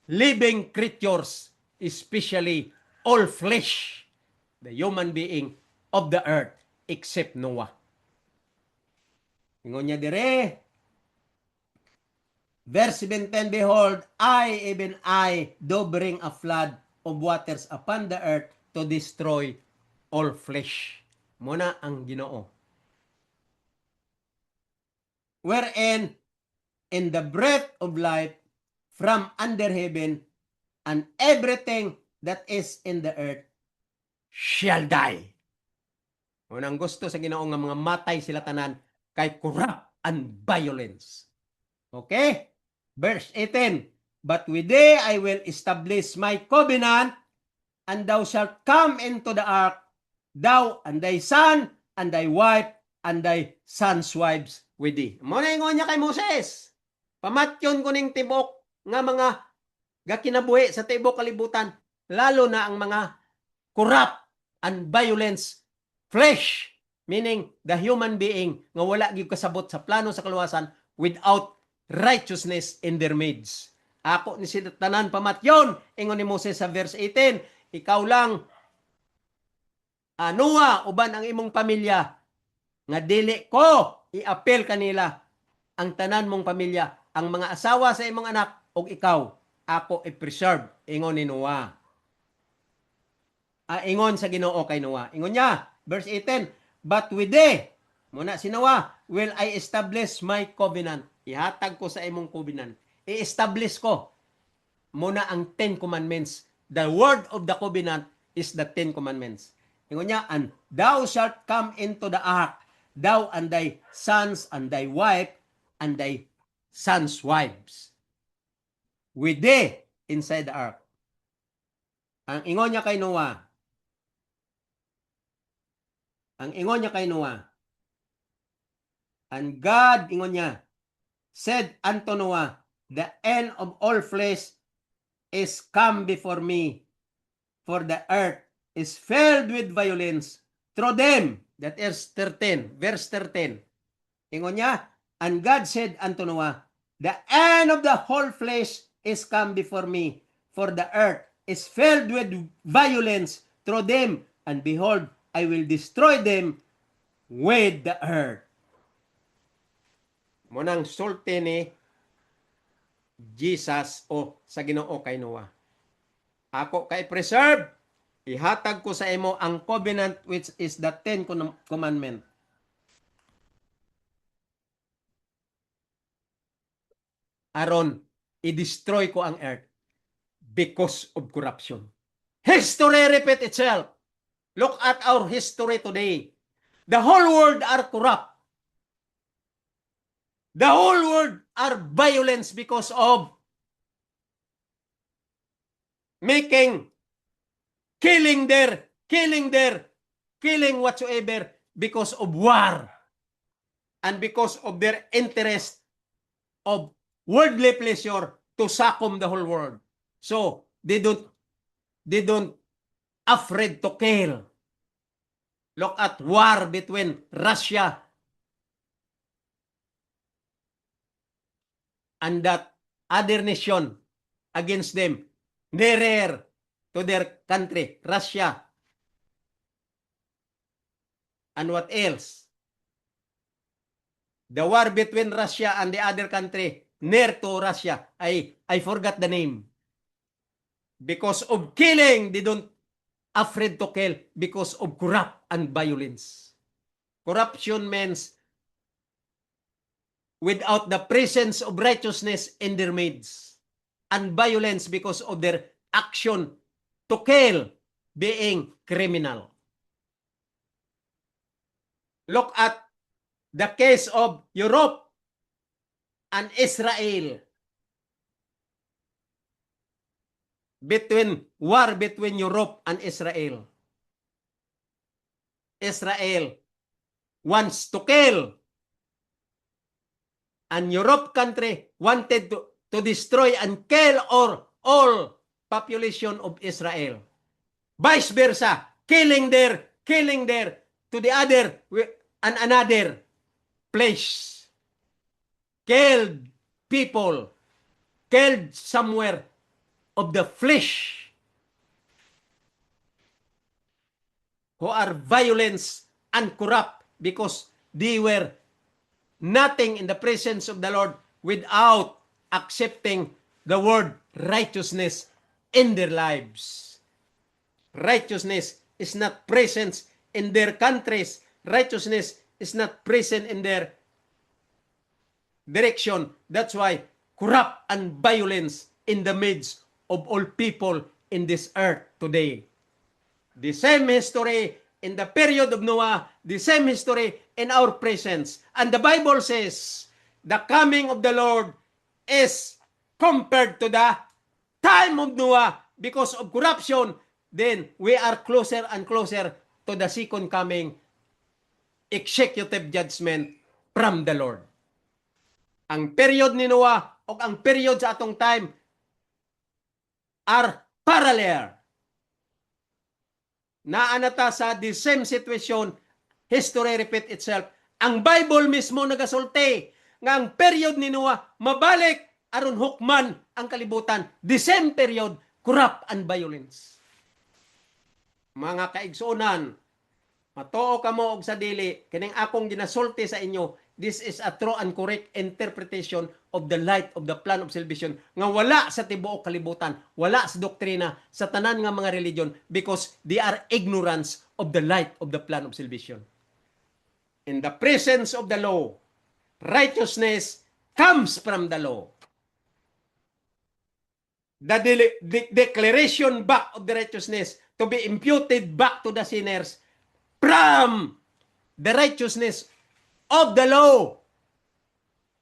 living creatures, especially all flesh, the human being of the earth, except Noah. Ingon niya dire, verse 17, behold, even I, do bring a flood of waters upon the earth to destroy all flesh. Muna ang Ginoo. Wherein, in the breath of life from under heaven, and everything that is in the earth shall die. Unang gusto sa Ginoo nga mga matay sila tanan kay corrupt and violence. Okay? Verse 18, but with thee I will establish my covenant, and thou shalt come into the ark, thou and thy son, and thy wife, and thy sons' wives with thee. Muna ingon niya kay Moses, pamatyon ko ning tibok nga mga gakinabuhi sa tibok kalibutan, lalo na ang mga corrupt and violence flesh, meaning the human being nga wala gyud kasabot sa plano sa kaluwasan without righteousness in their midst. Ako ni sila tanan pamatyon, ingon ni Moses sa verse 18, ikaw lang, Noah, uban ang imong pamilya, nga dili ko i-apel kanila ang tanan mong pamilya, ang mga asawa sa imong anak, o ikaw, ako i-preserve, ingon ni Noah. Ingon sa Ginoo kay Noah. Ingon niya, verse 18, but with thee, muna si Noah, will I establish my covenant. Ihatag ko sa imong covenant. I-establish ko muna ang 10 commandments. The word of the covenant is the 10 commandments. Ingon niya, and thou shalt come into the ark, thou and thy sons and thy wife and thy sons' wives. With thee inside the ark. Ang ingon niya kay Noah, and God, ingon niya, said unto Noah, the end of all flesh is come before me, for the earth is filled with violence through them. That is 13, verse 13. Ingon niya, and God said unto Noah, the end of the whole flesh is come before me, for the earth is filled with violence through them, and behold, I will destroy them with the earth. Munang sulti ni Jesus o sa Ginoo kay Noah. Ako kay preserve, ihatag ko sa imo ang covenant which is the 10 commandment. Aron, i-destroy ko ang earth because of corruption. History repeat itself. Look at our history today. The whole world are corrupt. The whole world are violence because of killing whatsoever because of war and because of their interest of worldly pleasure to succumb the whole world. So they don't afraid to kill. Look at war between Russia and that other nation against them, nearer to their country, Russia. And what else? The war between Russia and the other country near to Russia. I forgot the name. Because of killing, they don't afraid to kill because of corrupt and violence. Corruption means without the presence of righteousness in their midst, and violence because of their action to kill, being criminal. Look at the case of Europe and Israel. War between Europe and Israel. Israel wants to kill, and Europe country wanted to destroy and kill all population of Israel. Vice versa, killing there to the other and another place. Killed people killed somewhere of the flesh, who are violent and corrupt, because they were nothing in the presence of the Lord without accepting the word righteousness in their lives. Righteousness is not present in their countries. Righteousness is not present in their direction. That's why corrupt and violence in the midst of all people in this earth today. The same history in the period of Noah, the same history in our presence. And the Bible says, the coming of the Lord is compared to the time of Noah because of corruption. Then we are closer and closer to the second coming, executive judgment from the Lord. Ang period ni Noah o ang period sa atong time are parallel. Naanata sa the same situation, history repeat itself. Ang Bible mismo nagasulti nga ang period ni Noah mabalik aron hukman ang kalibutan. The same period, corrupt and violence. Mga kaigsuonan, matuo ka mo og sa dili, kining akong ginasulti sa inyo, this is a true and correct interpretation of the light of the plan of salvation nga wala sa tibuok kalibutan, wala sa doktrina, sa tanan nga mga religion, because they are ignorance of the light of the plan of salvation. In the presence of the law, righteousness comes from the law. The declaration back of the righteousness to be imputed back to the sinners from the righteousness of the law,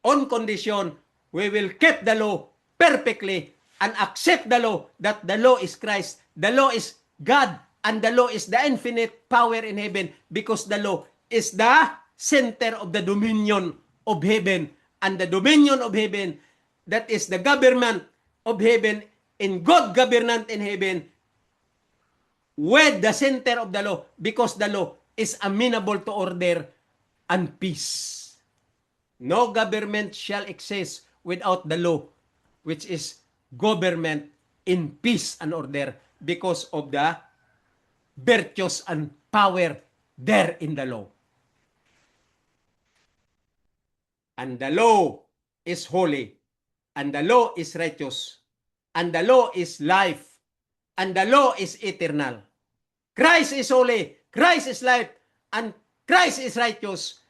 on condition we will keep the law perfectly and accept the law, that the law is Christ, the law is God, and the law is the infinite power in heaven, because the law is the center of the dominion of heaven, and the dominion of heaven, that is the government of heaven, in God government in heaven, with the center of the law, because the law is amenable to order and peace. No government shall exist without the law, which is government in peace and order, because of the virtues and power there in the law. And the law is holy, and the law is righteous, and the law is life, and the law is eternal. Christ is holy, Christ is life, and Christ is righteous,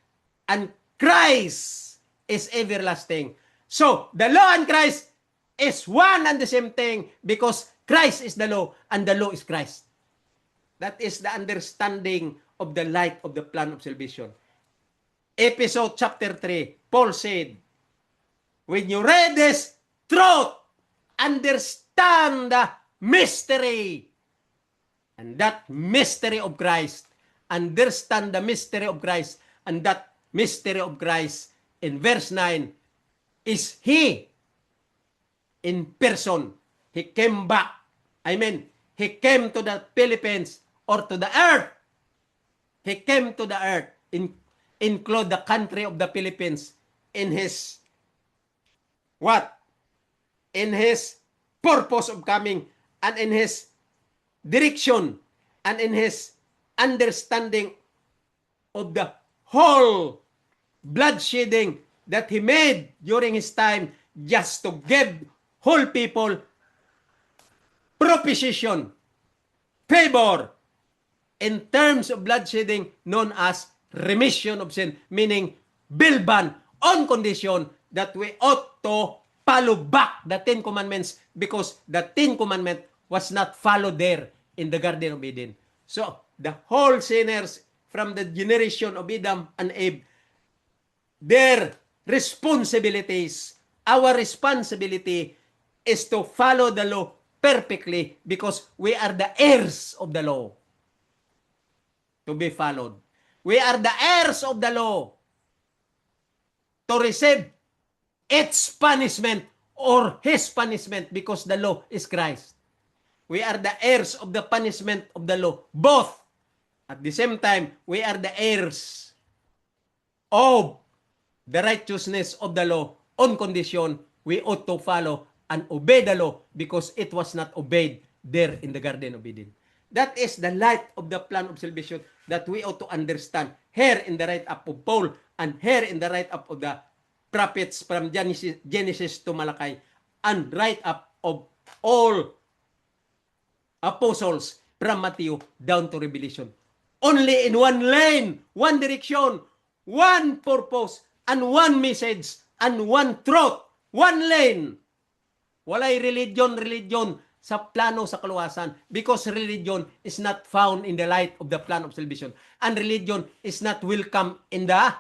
and Christ is everlasting. So, the law and Christ is one and the same thing, because Christ is the law, and the law is Christ. That is the understanding of the light of the plan of salvation. Episode chapter 3, Paul said, when you read this truth, understand the mystery. And that mystery of Christ, understand the mystery of Christ, and that mystery of Christ in verse 9 is He in person. He came back. I mean, He came to the Philippines or to the earth. He came to the earth, include the country of the Philippines in His what? In His purpose of coming, and in His direction, and in His understanding of the whole bloodshedding that He made during His time, just to give whole people propitiation, favor, in terms of bloodshedding known as remission of sin, meaning bilban, on condition that we ought to follow back the Ten Commandments, because the Ten Commandment was not followed there in the Garden of Eden. So, the whole sinners from the generation of Adam and Eve, their responsibilities, our responsibility is to follow the law perfectly, because we are the heirs of the law to be followed. We are the heirs of the law to receive its punishment or His punishment, because the law is Christ. We are the heirs of the punishment of the law, both. At the same time, we are the heirs of the righteousness of the law, on condition we ought to follow and obey the law because it was not obeyed there in the Garden of Eden. That is the light of the plan of salvation that we ought to understand here in the right up of Paul and here in the right up of the prophets from Genesis to Malachi and right up of all apostles from Matthew down to Revelation. Only in one lane, one direction, one purpose, and one message, and one truth, one lane. Walay religion sa plano sa kaluwasan because religion is not found in the light of the plan of salvation. And religion is not welcome in the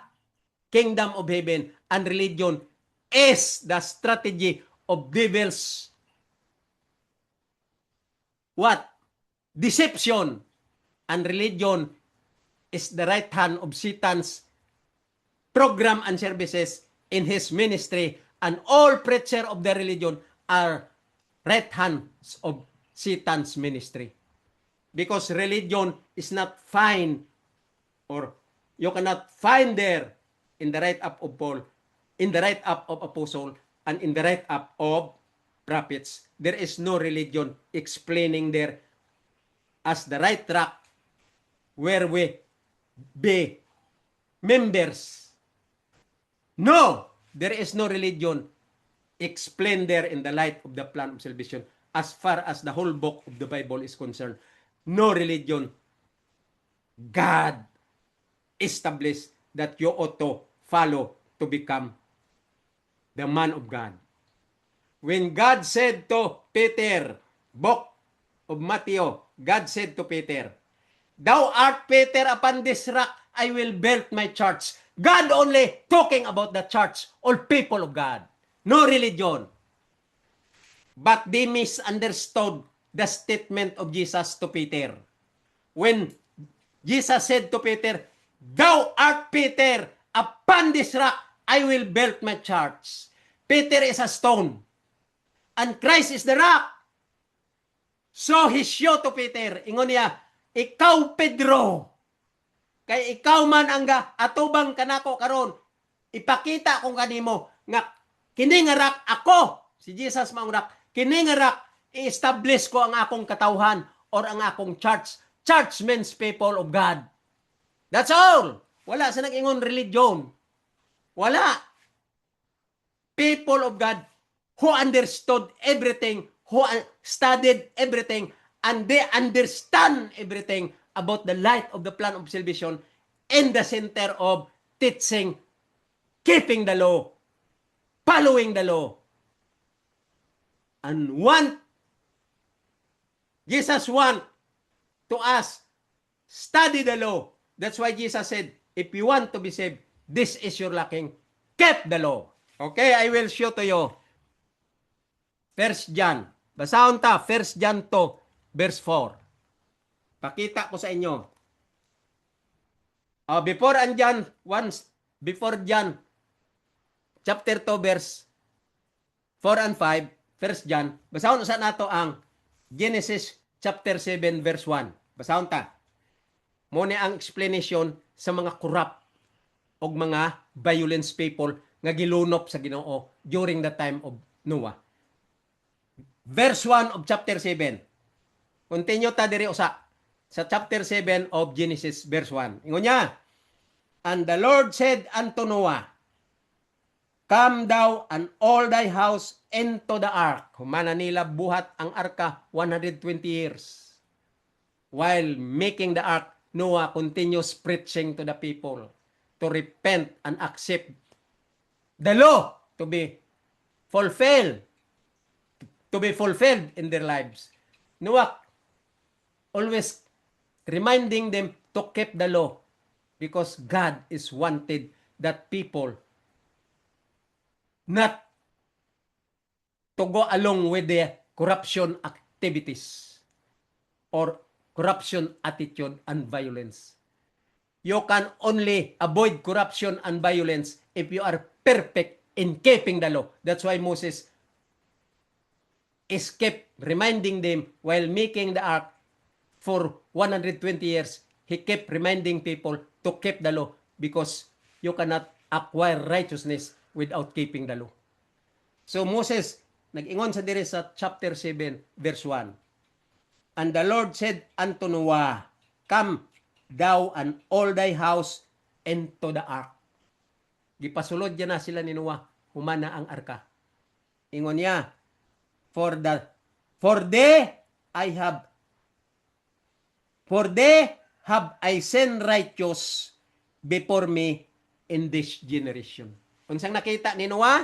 kingdom of heaven. And religion is the strategy of devils. What? Deception. And religion is the right hand of Satan's program and services in his ministry. And all preacher of the religion are right hands of Satan's ministry. Because religion is not fine, or you cannot find there in the right up of Paul, in the right up of apostle, and in the right up of prophets. There is no religion explaining there as the right track where we be members. No, there is no religion explained there in the light of the plan of salvation as far as the whole book of the Bible is concerned. No religion. God established that you ought to follow to become the man of God. When God said to Peter, book of Matthew, God said to Peter, "Thou art Peter, upon this rock I will build my church." God only talking about the church, all people of God. No religion. But they misunderstood the statement of Jesus to Peter. When Jesus said to Peter, "Thou art Peter, upon this rock I will build my church." Peter is a stone, and Christ is the rock. So he showed to Peter, ingon niya, "Ikaw, Pedro, kay ikaw man ang atubang kanako karon, ipakita kong kanimo nga kini nga rock ako, si Jesus maong rock, kini nga rock, i-establish ko ang akong katawhan or ang akong church. Church means people of God. That's all. Wala sa nag-ingon religion. Wala. People of God who understood everything, who studied everything, and they understand everything about the light of the plan of salvation in the center of teaching, keeping the law, following the law. And Jesus want to us, study the law. That's why Jesus said, if you want to be saved, this is your lacking. Keep the law. Okay, I will show to you. 1 John. Basahon ta, 1 John 2, verse 4. Pakita ko sa inyo. Before John, chapter 2, verse 4 and 5, 1 John, basahon sa nato ang Genesis chapter 7, verse 1. Basahon ta. Muna ang explanation sa mga corrupt o mga violence people nga gilunop sa Ginoo during the time of Noah. Verse 1 of chapter 7. Continue ta diri usa sa chapter 7 of Genesis, verse 1. Ingon niya, "And the Lord said unto Noah, Come thou and all thy house into the ark." Humana nila buhat ang arka 120 years. While making the ark, Noah continues preaching to the people to repent and accept the law to be fulfilled in their lives. Noah always reminding them to keep the law because God is wanted that people not to go along with the corruption activities or corruption attitude and violence. You can only avoid corruption and violence if you are perfect in keeping the law. That's why Moses is kept reminding them while making the ark for 120 years. He kept reminding people to keep the law because you cannot acquire righteousness without keeping the law. So Moses nag-ingon sa diri sa chapter 7, verse 1. And the Lord said unto Noah, Come thou and all thy house into the ark. Gipasulod niya na sila ni Noah, humana ang arka. Ingon niya, for they have I sent righteous before me in this generation. Unsang nakita ni Noah?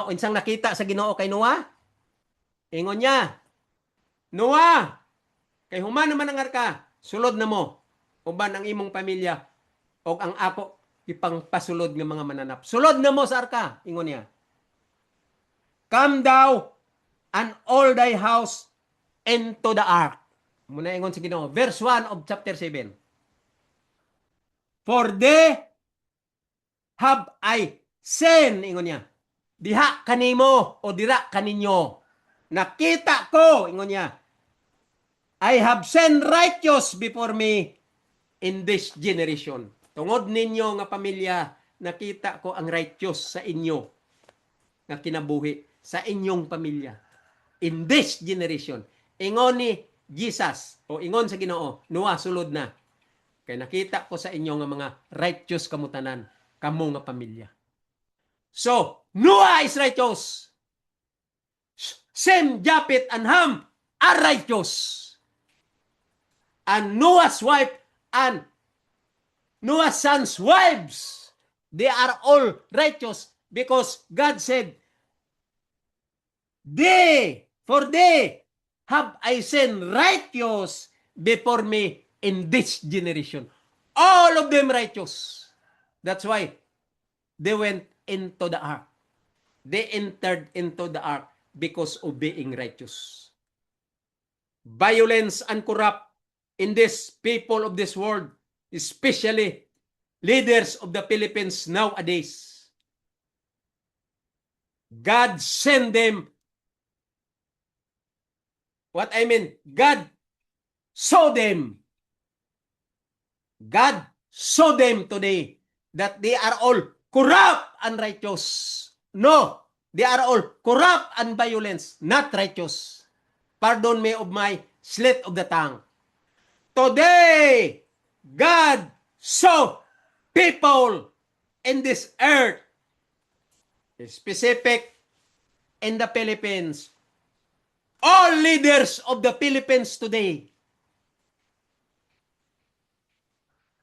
Unsang nakita sa Ginoo kay Noah? Ingon niya, Noah, kay human naman ang arka, sulod na mo, uban ang imong pamilya, o ang ako ipangpasulod ng mga mananap. Sulod na mo sa arka, ingon niya. Come thou and all thy house into the ark. Muna ingon sa Ginoo, verse 1 of chapter 7. For they have I sent, ingon niya, diha kanimo o dira kaninyo. Nakita ko, ingon niya, I have sent righteous before me in this generation. Tungod ninyo nga pamilya, nakita ko ang righteous sa inyo nga kinabuhi sa inyong pamilya. In this generation. Ingon ni Jesus, o ingon sa Ginoo, Noah, sulod na. Kaya nakita ko sa inyo nga mga righteous kamutanan, kamo nga pamilya. So, Noah is righteous. Sem, Japhet, and Ham are righteous. And Noah's wife and Noah's sons' wives, they are all righteous because God said, for they have I sent righteous before me in this generation. All of them righteous. That's why they went into the ark. They entered into the ark because of being righteous. Violence and corrupt in this people of this world, especially leaders of the Philippines nowadays. God sent them. God saw them. God saw them today that they are all corrupt and righteous. No, they are all corrupt and violence, not righteous. Pardon me of my slit of the tongue. Today, God saw people in this earth, specific in the Philippines, all leaders of the Philippines today,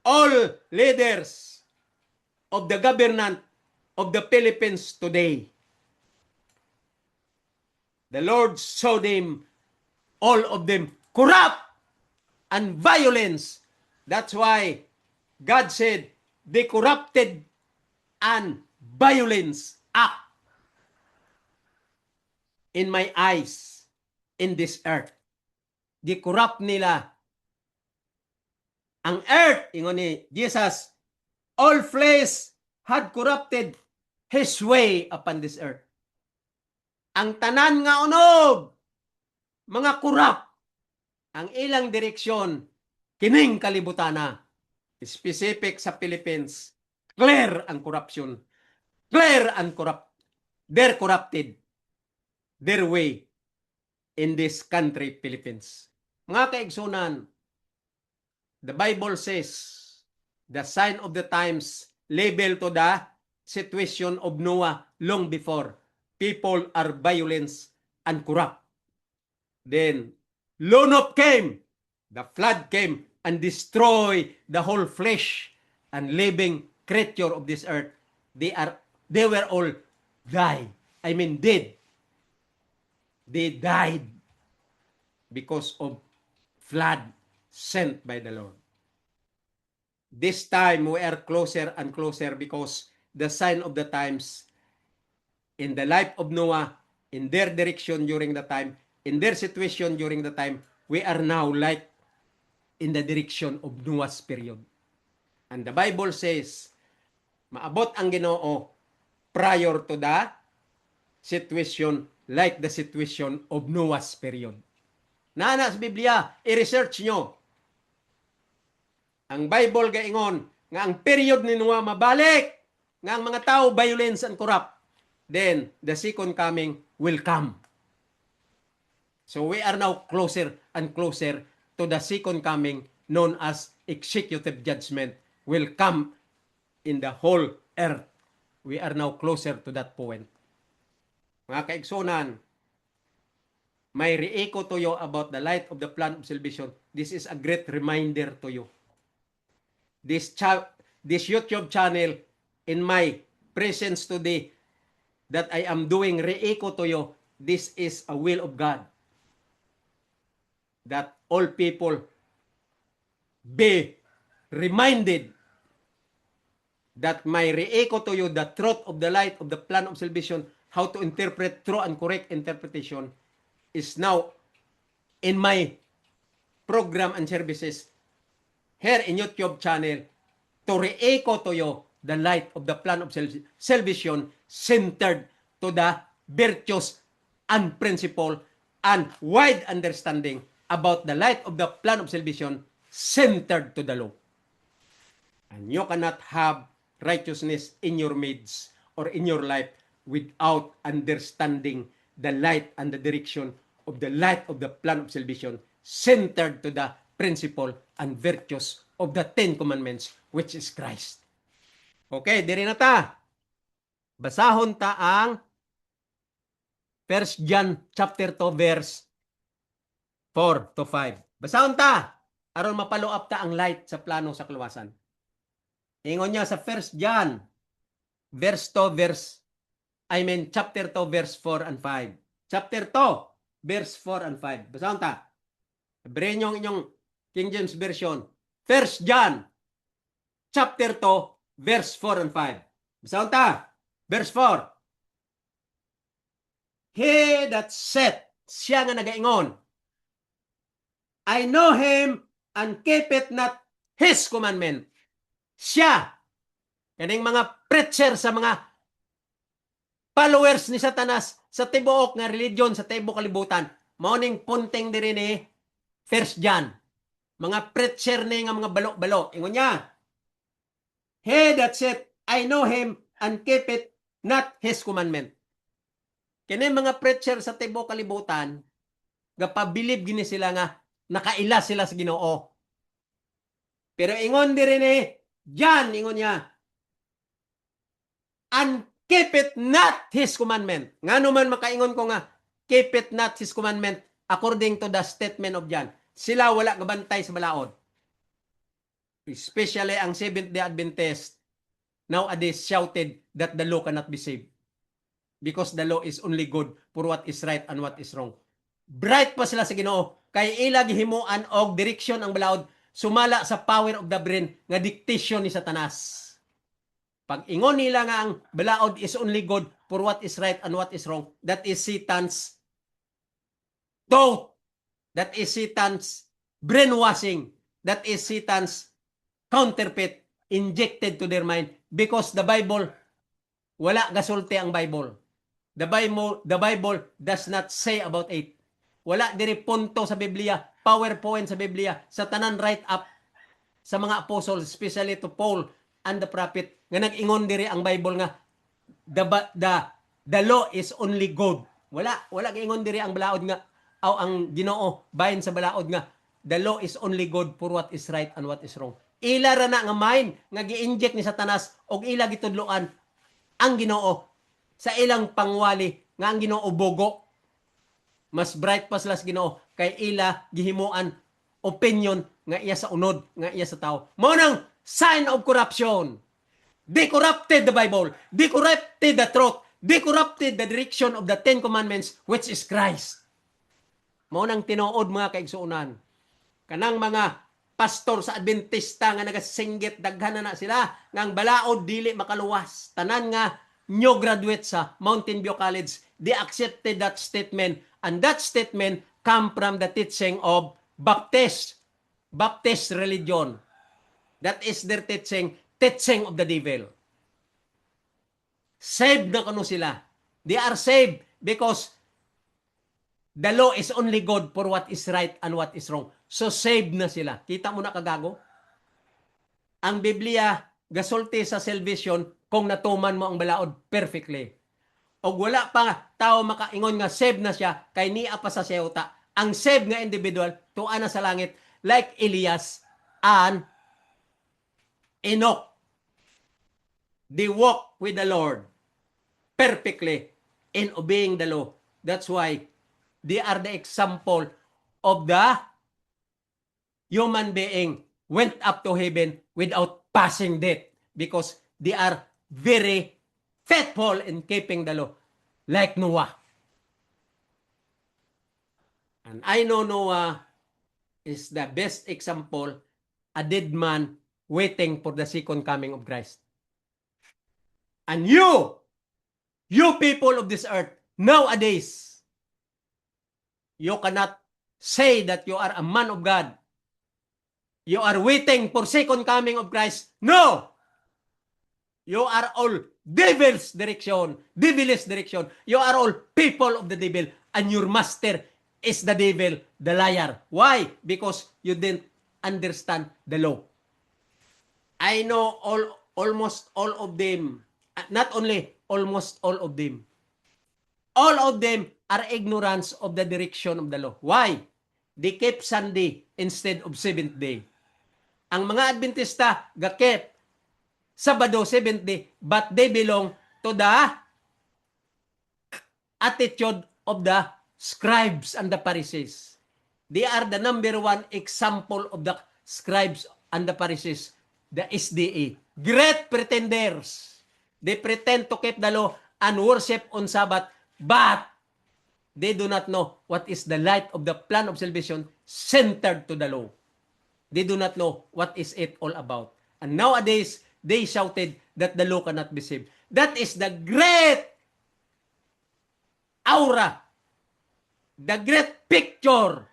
all leaders of the government of the Philippines today, the Lord saw them, all of them, corrupt and violence. That's why God said, the corrupted and violence act in my eyes in this earth. Di corrupt nila ang earth. Ingon ni Jesus, all flesh had corrupted his way upon this earth. Ang tanan nga unog, mga corrupt, ang ilang direksyon, kining kalibutana, specific sa Philippines, clear ang corruption, clear and corrupt, they're corrupted, their way in this country, Philippines. Mga kaigsunan, the Bible says, the sign of the times label to the situation of Noah long before. People are violent and corrupt. Then, Lonop came, the flood came, and destroyed the whole flesh and living creature of this earth. They were all dead. They died because of flood sent by the Lord. This time we are closer and closer because the sign of the times in the life of Noah, in their direction during the time, in their situation during the time, we are now like in the direction of Noah's period. And the Bible says, maabot ang Ginoo prior to the situation like the situation of Noah's period. Nana sa Biblia, i-research nyo. Ang Bible gaingon nga ang period ni Noah mabalik, nga ang mga tao violence and corrupt. Then, the second coming will come. So we are now closer and closer to the second coming, known as executive judgment, will come in the whole earth. We are now closer to that point. Mga kaigsunan, may reecho to you about the light of the plan of salvation. This is a great reminder to you. This YouTube channel, in my presence today, that I am doing reecho to you, this is a will of God. That all people be reminded that my reecho to you the truth of the light of the plan of salvation, how to interpret true and correct interpretation, is now in my program and services here in YouTube channel to reecho to you the light of the plan of salvation centered to the virtues and principle and wide understanding about the light of the plan of salvation centered to the law. And you cannot have righteousness in your midst or in your life without understanding the light and the direction of the light of the plan of salvation centered to the principle and virtues of the Ten Commandments, which is Christ. Okay, diri na ta. Basahon ta ang 1 John chapter 2 verse 4 to 5. Basahon ta aron mapalo up ta ang light sa plano sa kaluwasan. Ingon niya sa 1 John verse 2 chapter 2 verse 4 and 5. Chapter 2 verse 4 and 5. Basahon ta. Sabihin niyo inyong King James Version. 1 John chapter 2 verse 4 and 5. Basahon ta. Verse 4. He that said, siya nga nagaingon, I know him and keepeth not his commandment. Siya, kaning mga preacher sa mga followers ni Satanas sa tibuok nga religion sa tibuok kalibutan, maoning punting diri ni 1 John. Mga preacher ni nga mga balo-balo. Ingon niya, he that said, I know him and keepeth not his commandment. Kini mga preacher sa tibuok kalibutan, gapabilib gini sila nga nakaila sila sa Ginoo. Pero ingon diri ni John, ingon niya, and keep it not his commandment. Ngano man makaingon ko nga, keep it not his commandment according to the statement of John. Sila wala gabantay sa balaod. Especially ang Seventh-day Adventist nowadays shouted that the law cannot be saved. Because the law is only good for what is right and what is wrong. Bright pa sila sa Ginoo kay ila gihimuan og direksyon ang balaod sumala sa power of the brain nga dictation ni Satanas. Pag ingon nila nga ang balaod is only good for what is right and what is wrong, that is Satan's thought. That is Satan's brainwashing. That is Satan's counterfeit injected to their mind because the Bible, wala gasulti ang Bible. The Bible does not say about it. Wala diri punto sa Biblia, PowerPoint sa Biblia, sa tanan write up sa mga apostles, especially to Paul and the prophet, nga nag-ingon diri ang Bible nga the law is only good. Wala giingon diri ang balaod nga ang Ginoo bahin sa balaod nga the law is only good for what is right and what is wrong. Ila ra na nga mind nga gi-inject ni Satanas og ila gitudloan ang Ginoo sa ilang pangwali nga ang Ginoo bogo. Mas bright pa sila sa Ginoo kay ila gihimuan opinion nga iya sa unod, nga iya sa tao. Mao nang sign of corruption. They corrupted the Bible. They corrupted the truth. They corrupted the direction of the Ten Commandments, which is Christ. Mao nang tinuod mga kaigsuonan. Kanang mga pastor sa Adventista nga nagasinggit daghan na sila nga ang balaod dili makaluwas. Tanan nga new graduate sa Mountain View College, they accepted that statement, and that statement come from the teaching of Baptist religion. That is their teaching of the devil. Saved na kano sila. They are saved because the law is only good for what is right and what is wrong. So saved na sila. Kita mo na kagago? Ang Biblia gasulti sa salvation kung natuman mo ang balaod perfectly. O wala pa nga tao makaingon nga save na siya kay niya pa sa siyota. Ang save nga individual tuwa na sa langit like Elias and Enoch. They walk with the Lord perfectly in obeying the law. That's why they are the example of the human being went up to heaven without passing death because they are very faithful in keeping the law, like Noah. And I know Noah is the best example, a dead man waiting for the second coming of Christ. And you people of this earth, nowadays, you cannot say that you are a man of God. You are waiting for second coming of Christ. No! You are all devilish direction. You are all people of the devil. And your master is the devil, the liar. Why? Because you didn't understand the law. I know almost all of them. Not only almost all of them. All of them are ignorance of the direction of the law. Why? They keep Sunday instead of seventh day. Ang mga Adventista gakep Sabado, 7th day, but they belong to the attitude of the scribes and the Pharisees. They are the number one example of the scribes and the Pharisees, the SDA. Great pretenders. They pretend to keep the law and worship on Sabbath, but they do not know what is the light of the plan of salvation centered to the law. They do not know what is it all about. And nowadays, they shouted that the law cannot be saved. That is the great aura, the great picture,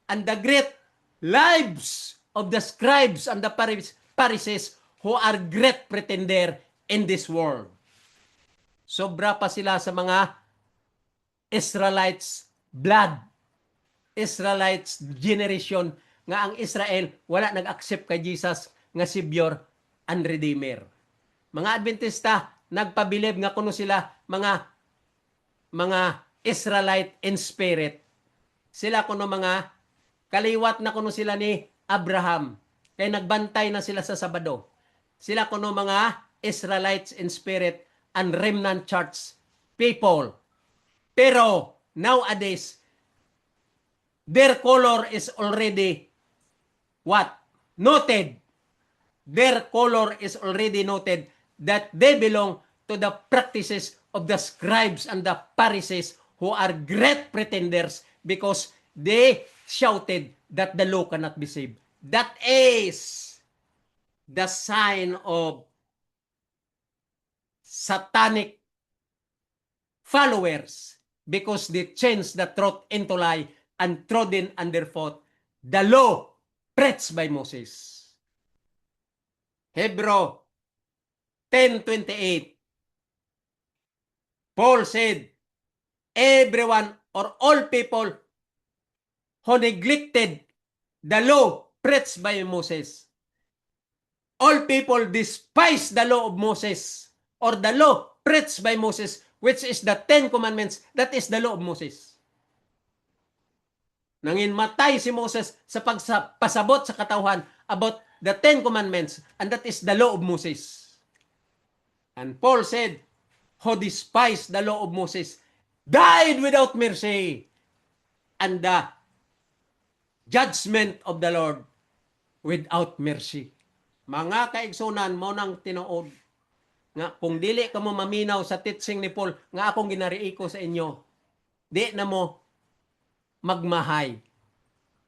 and the great lives of the scribes and the Pharisees who are great pretender in this world. Sobra pa sila sa mga Israelites blood, Israelites generation, nga ang Israel wala nag-accept kay Jesus nga Savior and Redeemer. Mga Adventista nagpabilib nga kuno sila mga Israelite in spirit. Sila kuno mga kaliwat na kuno sila ni Abraham. Kay nagbantay na sila sa Sabado. Sila kuno mga Israelites in spirit and remnant church people. Pero nowadays their color is already what? Noted. Their color is already noted that they belong to the practices of the scribes and the Pharisees who are great pretenders because they shouted that the law cannot be saved. That is the sign of satanic followers because they changed the truth into lie and trodden underfoot the law preached by Moses. Hebrew 10:28. Paul said, everyone or all people who neglected the law preached by Moses. All people despise the law of Moses or the law preached by Moses, which is the 10 Commandments. That is the law of Moses. Nanginmatay si Moses sa pagpasabot sa katauhan about the 10 Commandments, and that is the law of Moses. And Paul said, who despised the law of Moses died without mercy, and the judgment of the Lord without mercy. Mga kaigsunan mo nang tinuod nga kung dili ka mo maminaw sa teaching ni Paul nga akong ginariiko ko sa inyo, di na mo magmahay.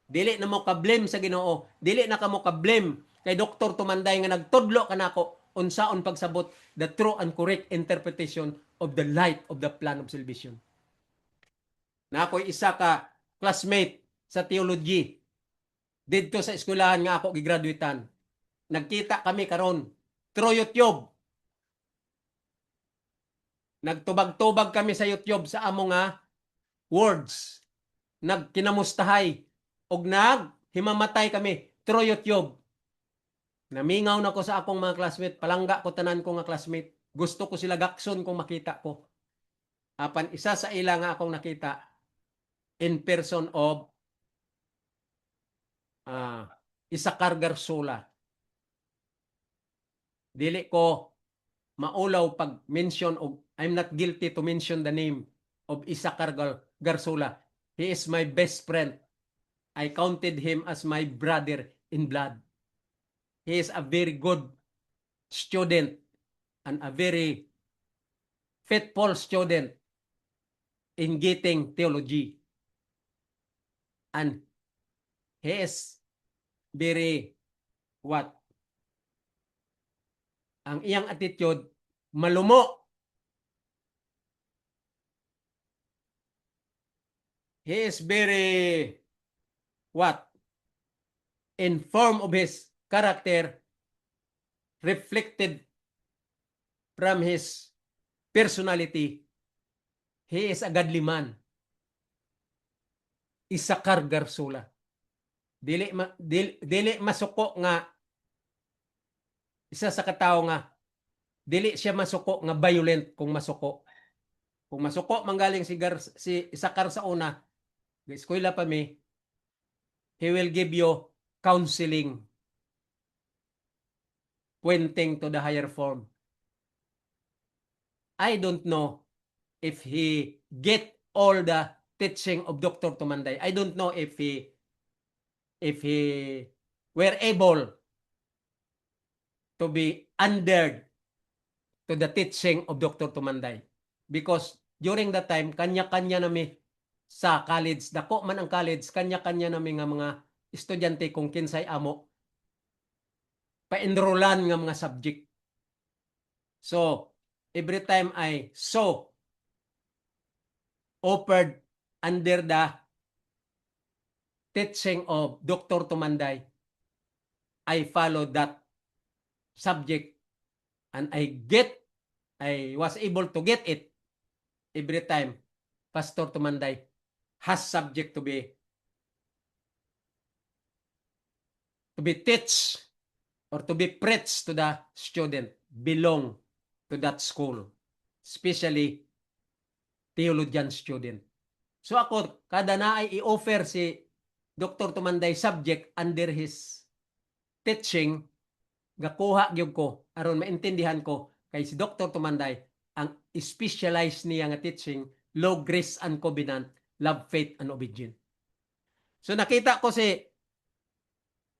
Dili na mo ka-blame sa Ginoo, dili na ka mo ka-blame kay Dr. Tumanday nga nagtudlo kanako unsaon pagsabot the true and correct interpretation of the light of the plan of salvation. Na ako'y isa ka classmate sa theology didto sa eskwelahan nga ako gigraduatean. Nagkita kami karon through YouTube. Nagtubag-tubag kami sa YouTube sa amo nga words. Nagkinamustahay og naghimamatay kami through YouTube. Namingaw na ko sa akong mga classmate, palangga ko tanan ko nga classmate. Gusto ko sila gakson kung makita ko. Apan isa sa ila nga akong nakita in person of Isakar Garsola. Dili ko maulaw pag mention of, I'm not guilty to mention the name of Isakar Garsola. He is my best friend. I counted him as my brother in blood. He is a very good student and a very faithful student in getting theology. And he is very what? Ang iyang attitude, malumo. He is very what? In form of his character reflected from his personality. He is a godly man. Isakar Garsola. Dili masuko nga isa sa katawo nga dili siya masuko nga violent kung masuko. Kung masuko manggaling si Isakar sa una, eskwela pa mi, he will give you counseling pointing to the higher form. I don't know if he get all the teaching of Dr. Tumanday. I don't know if he were able to be under to the teaching of Dr. Tumanday. Because during that time, kanya-kanya nami sa college, dako man ang college, kanya-kanya nami nga mga estudyante kung kinsay amo, pa-enrollan nga mga subject. So, every time I saw offered under the teaching of Dr. Tumanday, I follow that subject and I was able to get it every time Pastor Tumanday has subject to be teach or to be preached to the student belong to that school, especially theologian student. So ako, kada na ay i-offer si Dr. Tumanday subject under his teaching, gakuha gyud ko aron maintindihan ko kay si Dr. Tumanday ang specialized niya nga teaching, law, grace and covenant, love, faith and obedience. So nakita ko si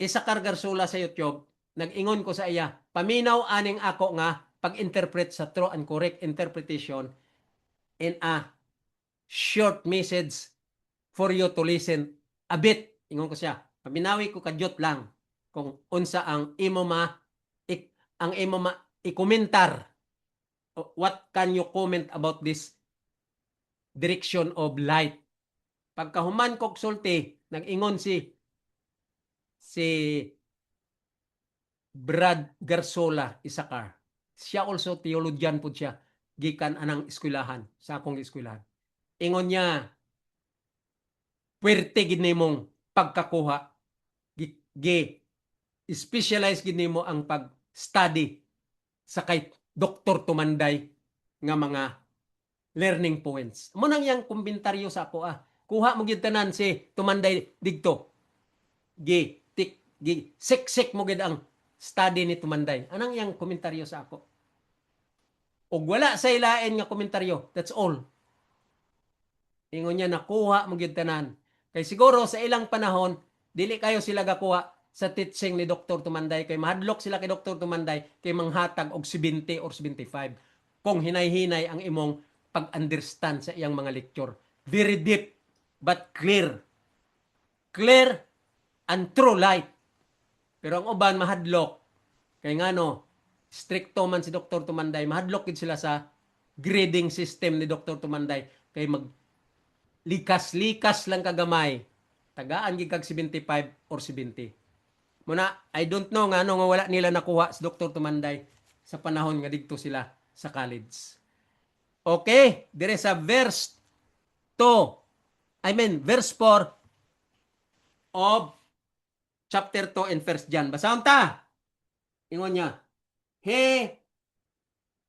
Isakar Garsola sa YouTube, nag-ingon ko sa iya, paminaw aning ako nga pag-interpret sa true and correct interpretation in a short message for you to listen a bit. Ingon ko siya, paminawi ko kadyot lang kung unsa ang imo i-komentar. What can you comment about this direction of light? Pagkahuman kog sulti, nag-ingon si Brad Garsola Isakar. Siya also theologian po siya, gikan anang eskwelahan, sa akong eskwelahan. Ingon niya, puwerte gid nimong pagkakuha, specialize gid nimo ang pag-study sa kay Dr. Tumanday nga mga learning points. Mo nang yang komentaryo sa ako kuha mo gid tanan si Tumanday digto. Sek mo gid ang study ni Tumanday. Anang yang komentaryo sa ako? Og wala sa ilain nga komentaryo, that's all. Ingon niya nakuha mo gid tanan. Kay siguro sa ilang panahon dili kayo sila gakuha sa teaching ni Dr. Tumanday, kay mahadlok sila kay Dr. Tumanday kay manghatag og 70 or 75 kung hinay-hinay ang imong pag-understand sa iyang mga lecture. Very deep but clear. Clear and true light. Pero ang uban mahadlok kay ngano stricto man si Dr. Tumanday, mahadlok gid sila sa grading system ni Dr. Tumanday kay mag likas-likas lang kagamay. Tagaan gid kag 75 or 70. Muna, I don't know nga nga wala nila nakuha si Dr. Tumanday sa panahon nga didto sila sa college. Okay, there is a verse 4 of chapter 2 in 1 John. Basahon ta. Ingon niya, he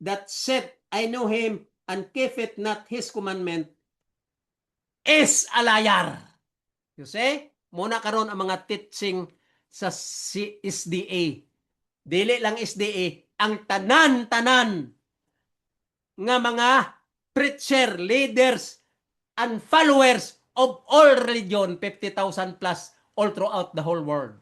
that said, I know him and keepeth not his commandment is a liar. You see? Muna karon ang mga teaching sa SDA. Dili lang SDA, ang tanan-tanan nga mga preacher, leaders, and followers of all religion, 50,000 plus all throughout the whole world.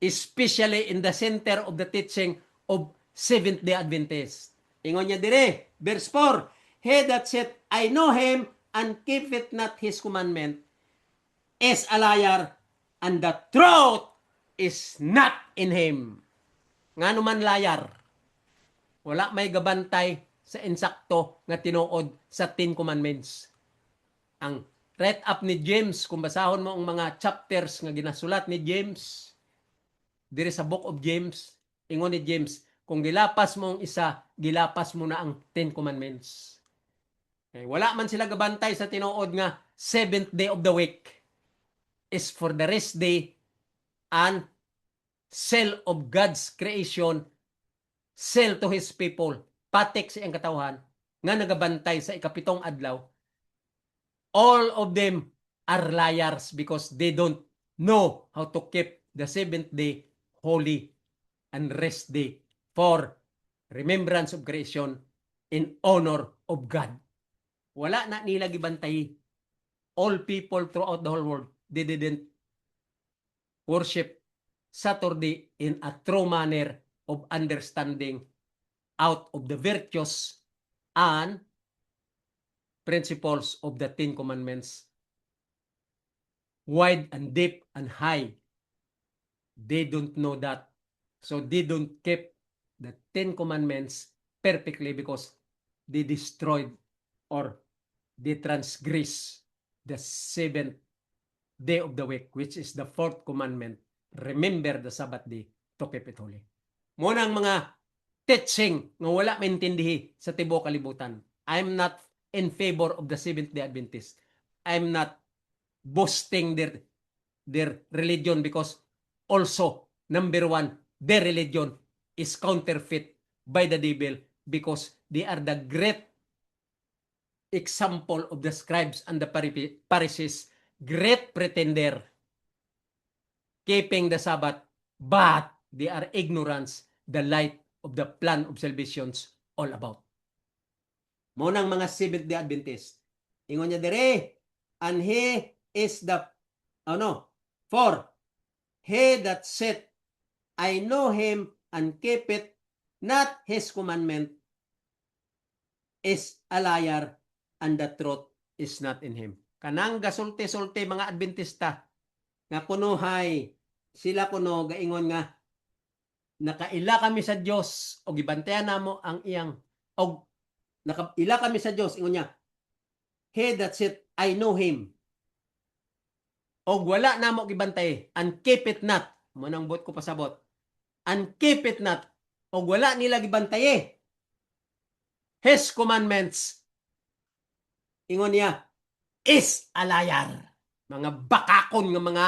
Especially in the center of the teaching of Seventh-day Adventist. Ingon niya dire, verse 4, He that said, I know him, and keepeth not his commandment, is a liar, and the truth is not in him. Nga naman liar. Wala may gabantay sa insakto nga tinuod sa 10 Commandments. Ang write up ni James, kung basahon mo ang mga chapters nga ginasulat ni James, diri sa Book of James, ingon ni James, kung gilapas mo ang isa, gilapas mo na ang 10 Commandments. Okay, wala man sila gabantay sa tinuod nga 7th day of the week is for the rest day and sell of God's creation, sell to His people, patik sa iyang katawhan, nga nagabantay sa ikapitong adlaw. All of them are liars because they don't know how to keep the 7th day holy and rest day for remembrance of creation in honor of God. Wala na nila gibantay. All people throughout the whole world, they didn't worship Saturday in a true manner of understanding out of the virtues and principles of the 10 Commandments. Wide and deep and high. They don't know that. So they don't keep the 10 Commandments perfectly because they destroyed or they transgress the 7th day of the week, which is the 4th commandment. Remember the Sabbath day to keep it holy. Muna ang mga teaching nga wala maintindihi sa tibuok kalibutan. I'm not in favor of the Seventh-day Adventist. I'm not boasting their religion because also, number one, their religion is counterfeit by the devil because they are the great example of the scribes and the Pharisees, great pretender, keeping the Sabbath, but they are ignorance, the light of the plan of salvations all about. Munang mga Seventh-day Adventist. Ingon niya dire, and he is the, for he that said, I know him and keep it, not his commandment, is a liar, and the truth is not in him. Kanang gasulti-sulti mga Adventista, nga kunuhay, sila kuno gaingon nga, nakaila kami sa Dios o gibantayan namo ang iyang, o nakaila kami sa Dios, ingon niya, he that said, I know him, o wala namo gibantay, and keep it not, manang bot ko pasabot, and keep it not, o wala nila gibantay, his commandments, ingon niya, is a liar. Mga bakakon nga mga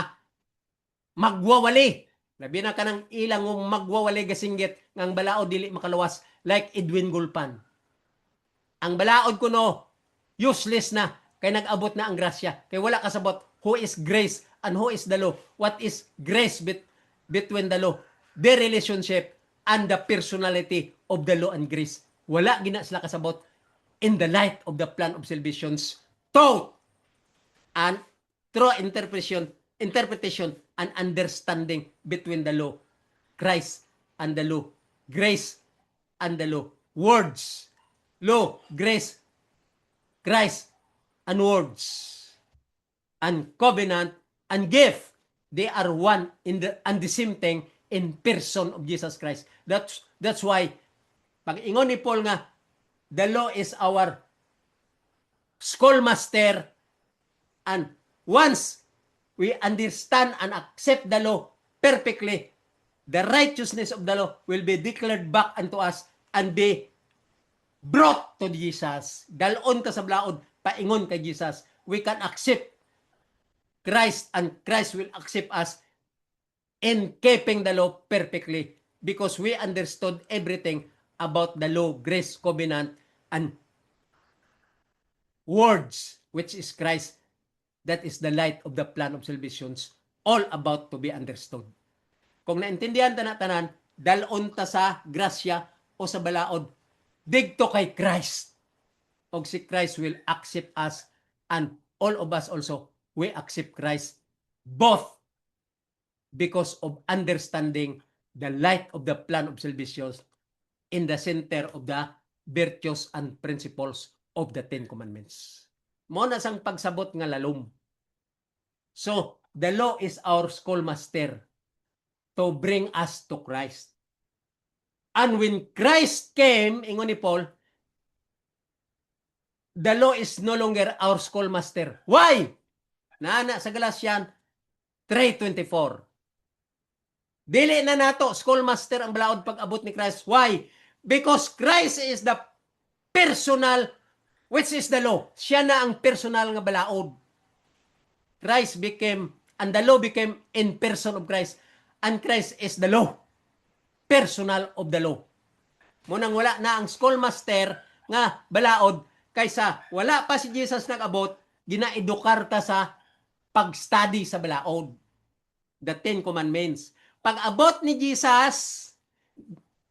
magwawali. Labi na ka ng ilang magwawali gasinggit ng balaod dili makaluwas like Edwin Gulpan. Ang balaod ko no, useless na kay nag-abot na ang grasya. Kay wala kasabot who is grace and who is the law. What is grace between the law? The relationship and the personality of the law and grace. Wala gina sila kasabot in the light of the plan of salvations taught and through interpretation and understanding between the law, Christ and the law, grace and the law, words, law, grace, Christ and words, and covenant and gift. They are one in the same thing in person of Jesus Christ. That's why pag ingon ni Paul nga the law is our schoolmaster, and once we understand and accept the law perfectly, the righteousness of the law will be declared back unto us and be brought to Jesus. Dalon ka sa blaod, paingon kay Jesus. We can accept Christ and Christ will accept us in keeping the law perfectly because we understood everything about the law, grace, covenant, and words, which is Christ, that is the light of the plan of salvations, all about to be understood. Kung naintindihan tanan, dalon ta sa grasya o sa balaod, digto kay Christ. Og si Christ will accept us, and all of us also, we accept Christ, both because of understanding the light of the plan of salvation in the center of the virtues and principles of the Ten Commandments. Mo na sang pagsabot nga lalom. So, the law is our schoolmaster to bring us to Christ. And when Christ came, ingon ni Paul, the law is no longer our schoolmaster. Why? Naana sa Galatians 3:24. Dili na nato schoolmaster ang balaod pag-abot ni Christ. Why? Because Christ is the personal, which is the law. Siya na ang personal nga balaod. Christ became, and the law became in person of Christ. And Christ is the law. Personal of the law. Munang wala na ang schoolmaster nga balaod, kaysa wala pa si Jesus nag-abot, ginaedukar ta sa pag-study sa balaod. The Ten Commandments. Pag-abot ni Jesus,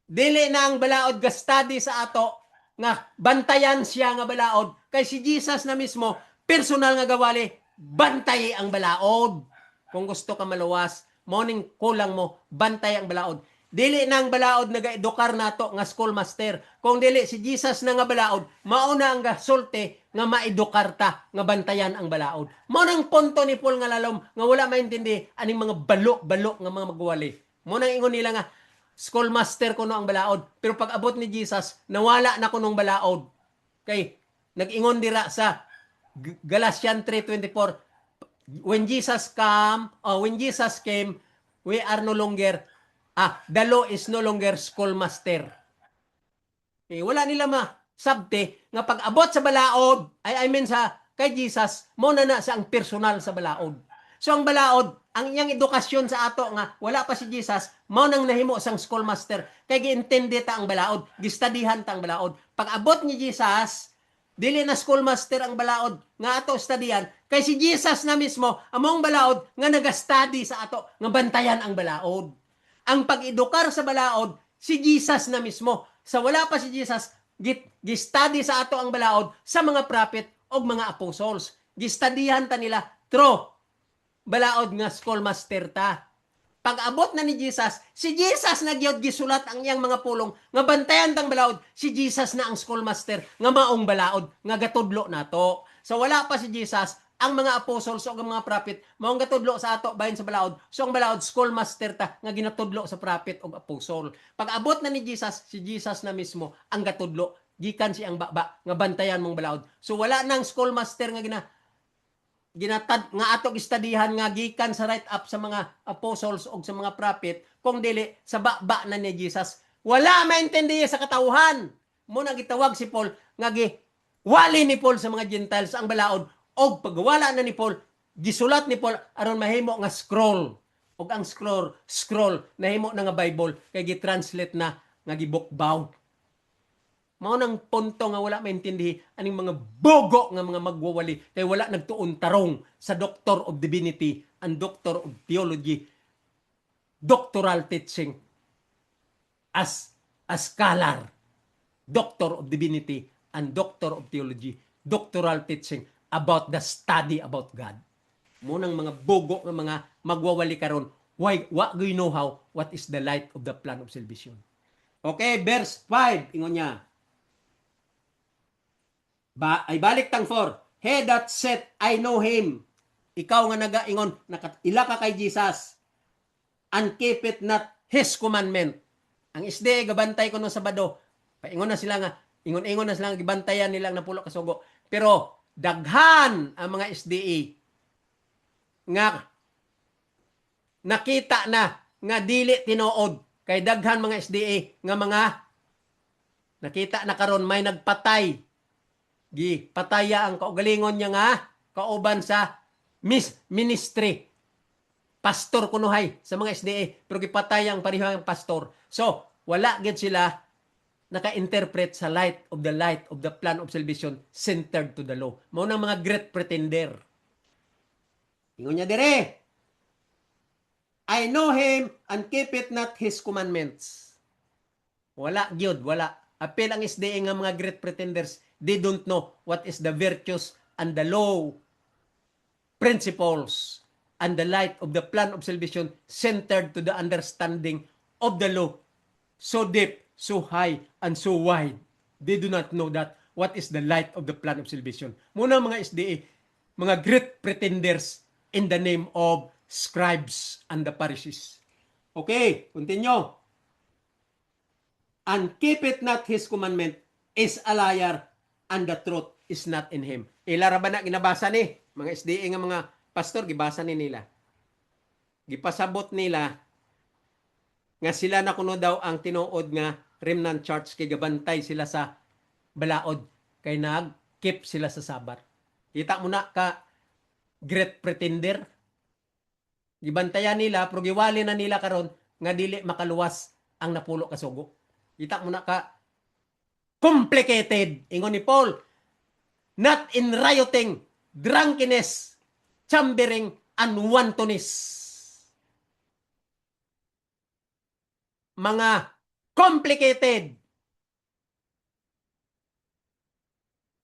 dili na ang balaod ga-study sa ato, nga bantayan siya nga balaod, kay si Jesus na mismo, personal nga gawali, bantay ang balaod. Kung gusto ka maluwas, morning kulang mo, bantay ang balaod. Dili na ang balaod nagaedukar nato nga schoolmaster. Kung dili si Jesus na nga balaod, mauna ang gasulti nga maedukar ta nga bantayan ang balaod. Mao nang punto ni Paul nga lalom nga wala maintindi aning mga balo nga mga magwali. Mo nang ingon nila nga schoolmaster kuno ang balaod, pero pag abot ni Jesus nawala na kunong balaod. Kay nag-ingon dira sa Galatians 3:24, when Jesus came, we are no longer the law is no longer schoolmaster. Wala nila sabte nga pag-abot sa balaod, I mean sa kay Jesus, mo na sa ang personal sa balaod. So ang balaod, ang iyang edukasyon sa ato nga wala pa si Jesus, mao nang nahimo sang schoolmaster. Kay giintindi ta ang balaod, gistudihan ta ang balaod. Pag-abot ni Jesus, dili na schoolmaster ang balaod nga ato studihan, kay si Jesus na mismo among balaod nga naga-study sa ato nga bantayan ang balaod. Ang pag-edukar sa balaod, si Jesus na mismo. Sa wala pa si Jesus, gistudy sa ato ang balaod sa mga prophet o mga apostles. Gistudihan ta nila through balaod nga schoolmaster ta. Pag-abot na ni Jesus, si Jesus na gyud gisulat ang iyang mga pulong nga bantayan tang balaod, si Jesus na ang schoolmaster nga maong balaod nga gatudlo nato. So wala pa si Jesus, ang mga apostles o ang mga prophet maong gatudlo sa ato bahin sa balaod. So ang balaod schoolmaster ta nga ginatudlo sa prophet o apostol. Pag abot na ni Jesus, si Jesus na mismo ang gatudlo gikan si ang baba nga bantayan mong balaod. So wala nang schoolmaster nga ginatad nga ato gistudihan nga gikan sa write up sa mga apostles o sa mga prophet, kung dili sa baba na ni Jesus. Wala maintindihan sa katawhan. Muna gitawag si Paul nga wali ni Paul sa mga Gentiles ang balaod. Og pagwala na ni Paul, gisulat ni Paul aron mahimo nga scroll. Og ang scroll nahimo na nga Bible kay gi-translate na nga gi-book bound. Mao nang punto nga wala maintindihan aning mga bogo nga mga magwawali kay wala nagtuon tarong sa Doctor of Divinity and Doctor of Theology, doctoral teaching as a scholar, Doctor of Divinity and Doctor of Theology, doctoral teaching about the study about God. Munang mga bogo ng mga magwawali karon, what do you know how? What is the light of the plan of salvation? Okay, verse 5, ingon niya. Ay balik tang 4. He that said, I know him. Ikaw nga nagaingon, ila ka kay Jesus, and keep it not his commandment. Ang isde, gabantay ko no Sabado. Paingon na sila nga, ingon na sila nga, gibantayan nilang napulo kasugo. Pero, daghan ang mga SDA nga nakita na nga dili tinuod, kay daghan mga SDA nga mga nakita na karon may nagpatay, pataya ang kaugalingon niya nga kauban sa ministry, pastor kunuhay sa mga SDA, pero gipatay ang parihang pastor. So wala gid sila naka-interpret sa light of the plan of salvation centered to the law. Mao nang mga great pretender. Ingon niya dire, I know him and keep it not his commandments. Wala gyud, wala. Apil ang SDA nga mga great pretenders, they don't know what is the virtues and the law principles and the light of the plan of salvation centered to the understanding of the law. So deep, so high, and so wide. They do not know that what is the light of the plan of salvation. Muna mga SDA, mga great pretenders in the name of scribes and the Pharisees. Okay, continue. And keep it not his commandment is a liar and the truth is not in him. Ilara ba na ginabasa ni? Mga SDA nga mga pastor, gibasa ni nila. Gipasabot nila nga sila na kuno daw ang tinuod nga remnant church kay gabantay sila sa balaod kay nag-keep sila sa Sabat. Kita mo na ka great pretender. Gibantayan nila pero giwali na nila karon nga dili makaluwas ang napulo ka sugo. Kita mo na ka complicated ingon ni Paul. Not in rioting, drunkenness, chambering, and wantonness. Mga complicated.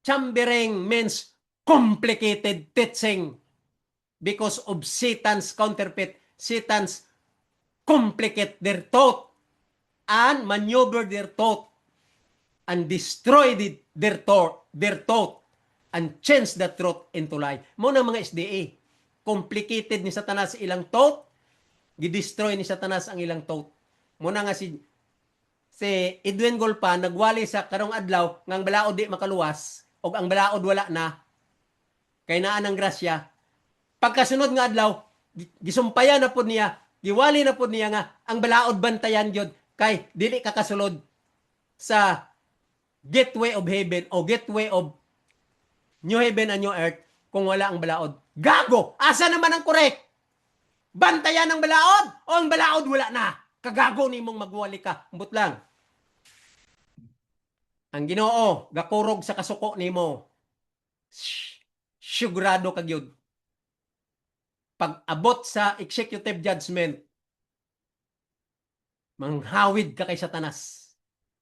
Chambering means complicated teaching because of Satan's counterfeit. Satan's complicate their thought and maneuver their thought and destroy their thought and change the truth into lie. Muna mga SDA, complicated ni Satanas ilang thought, gidestroy ni Satanas ang ilang thought. Muna nga si Edwin Golpa nagwali sa karong adlaw nga ang balaod di makaluwas o ang balaod wala na kay naa ng grasya. Pagkasunod nga adlaw, gisumpayan na po niya, giwali na po niya nga ang balaod bantayan yun kay dili kakasulod sa gateway of heaven o gateway of new heaven and new earth kung wala ang balaod. Gago! Asa naman ang correct? Bantayan ang balaod o ang balaod wala na? Kagago ni mong magwali ka. Ambot lang. Ang Ginoo gakurog sa kasuko nimo. Sigurado ka gyud. Pag abot sa executive judgment, manghawid ka kay Satanas.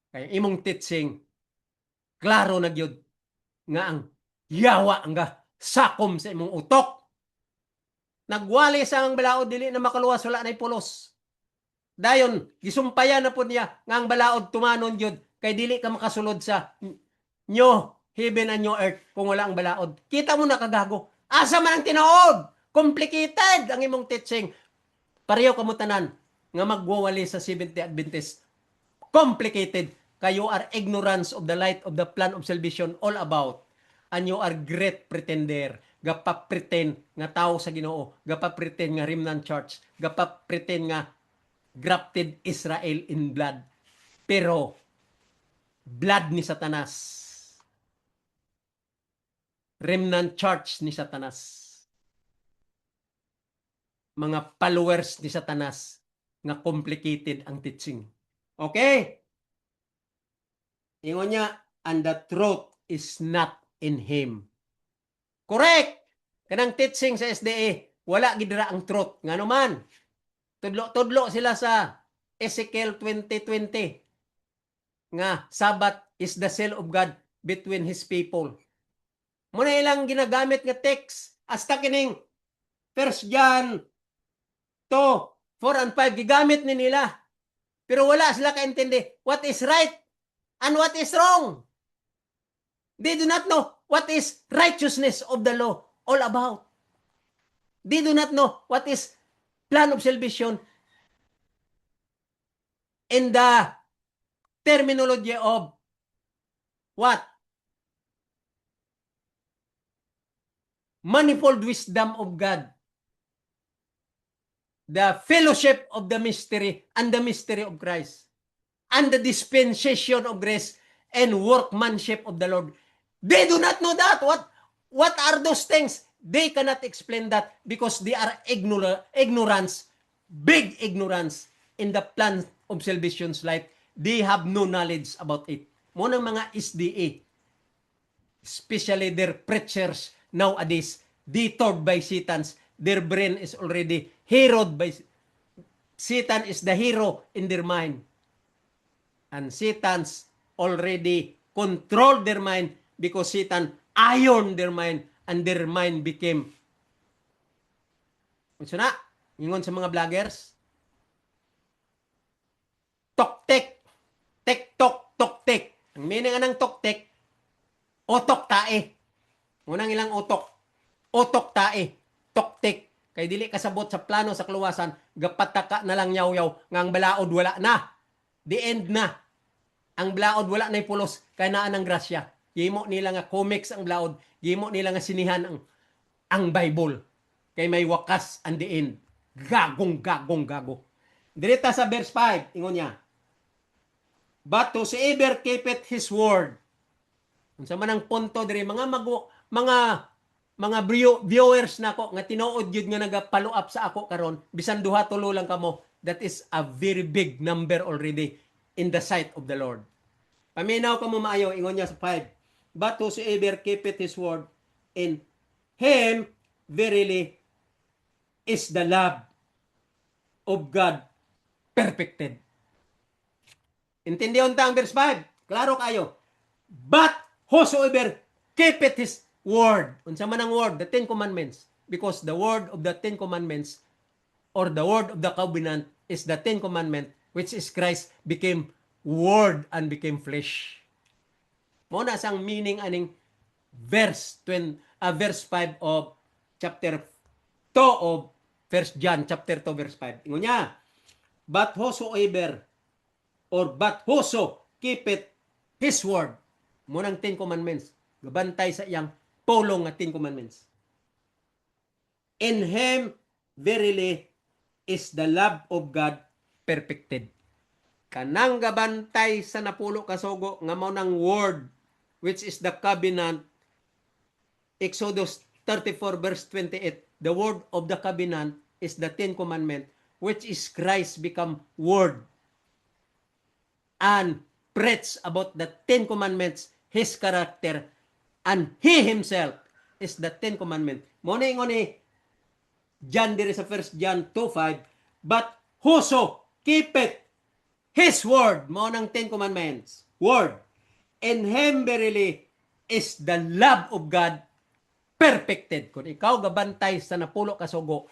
Kay imong teaching, klaro na gyud nga ang yawa nga sakom sa imong utok. Nagwali sa ang balaod dili na makaluwas wala na pulos. Dayon gisumpayan na po niya nga ang balaod tumanon gyud kay dili ka makasulod sa new heaven and new earth kung wala ang balaod. Kita mo na kagago. Asa man ang tinuod? Complicated ang imong teaching. Pareho kamo tanan nga magwawali sa Seventh-day Adventist. Complicated. Kayo are ignorance of the light of the plan of salvation all about. And you are great pretender. Gapa-pretend nga tao sa Ginoo. Gapa-pretend nga remnant church. Gapa-pretend nga grafted Israel in blood. Pero, blood ni Satanas. Remnant church ni Satanas. Mga followers ni Satanas nga complicated ang teaching. Okay? Ingon niya, and the truth is not in him. Correct! Kanang teaching sa SDA, wala gidra ang truth. Nga naman, tudlo sila sa Ezekiel 20:20 nga Sabbath is the seal of God between His people. Muna ilang ginagamit nga text hasta kining 1 John 2:4 and 5 gigamit ni nila. Pero wala sila kaintindi what is right and what is wrong. They do not know what is righteousness of the law all about. They do not know what is plan of salvation in the terminology of what? Manifold wisdom of God. The fellowship of the mystery and the mystery of Christ. And the dispensation of grace and workmanship of the Lord. They do not know that. What are those things? They cannot explain that because they are ignorance, big ignorance in the plan of salvation's light. they have no knowledge about it. Mo ng mga SDA, especially their preachers nowadays, detoured by Satans, their brain is already harrowed by Satan is the hero in their mind. And Satan's already controlled their mind because Satan ironed their mind and their mind became unsa na? Ingon sa mga vloggers, toktek, tektok, toktek. Ang meaning anang toktek, otok tae. Unang ilang otok, otok tae, toktek. Kay dili kasabot sa plano sa kaluwasan, gapataka na lang yaw-yaw, nga ang balaod wala na. The end na. Ang balaod wala na pulos, kay naa ng grasya. Gimo nila nga comics ang balaod, gimo nila nga sinihan ang Bible. Kay may wakas and the end. Gago. Direta sa verse 5, ingon niya, but whosoever keepeth his word. Unsa man ang punto diri mga viewers nako nga tinuod gyud nga nagapalo up sa ako karon, bisan duha tulo lang kamo, that is a very big number already in the sight of the Lord. Paminaw kamo maayo, ingon niya sa 5, but whosoever keepeth his word, in him verily is the love of God perfected. Intindihon ta ang verse 5. Klaro kayo. But whosoever keepeth his word. Unsa man ang word? The Ten Commandments. Because the word of the Ten Commandments or the word of the covenant is the Ten Commandment, which is Christ became word and became flesh. Mo na sang meaning aning verse 5 of chapter 2 of 1 John chapter 2 verse 5. Ingon niya, but whosoever or but whoso keepeth his word. Munang 10 commandments. Gabantay sa iyang pulong nga 10 commandments. In him verily is the love of God perfected. Kanang gabantay sa napulo kasugo nga mao nang word, which is the covenant. Exodus 34 verse 28. The word of the covenant is the 10 commandment, which is Christ become word. And preach about the 10 commandments, his character, and he himself is the 10 commandment. Muna ingon ni John diri sa 1 John 2:5, but whoso keepeth his word, mo nang 10 commandments, word, in him verily is the love of God perfected. Kung ikaw gabantay sa napulo ka sugo,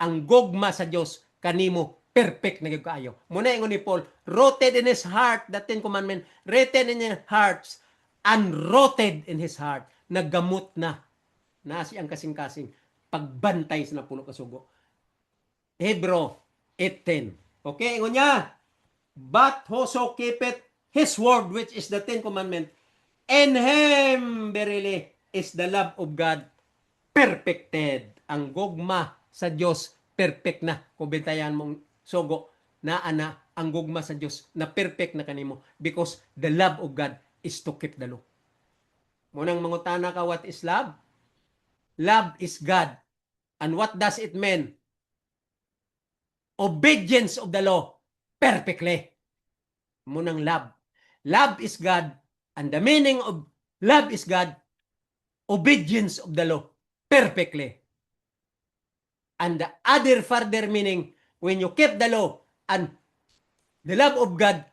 ang gugma sa Dios kanimo perfect na gyud kaayo. Muna ingon ni Paul, rooted in his heart, the 10 commandment, written in your hearts, unrooted in his heart. Naggamot na. Nasi ang kasing-kasing pagbantay sa napulo ka sugo. Hebrew 8:10. Okay, ingon niya, but whoso keepeth his word, which is the 10 commandment, in him verily is the love of God perfected. Ang gugma sa Dios perfect na. Kung bintayan mong sugo, na ang gugma sa Dios na perfect na kanimo, because the love of God is to keep the law. Munang mangutana ka, what is love? Love is God. And what does it mean? Obedience of the law perfectly. Munang love. Love is God, and the meaning of love is God, obedience of the law perfectly. And the other further meaning, when you keep the law and the love of God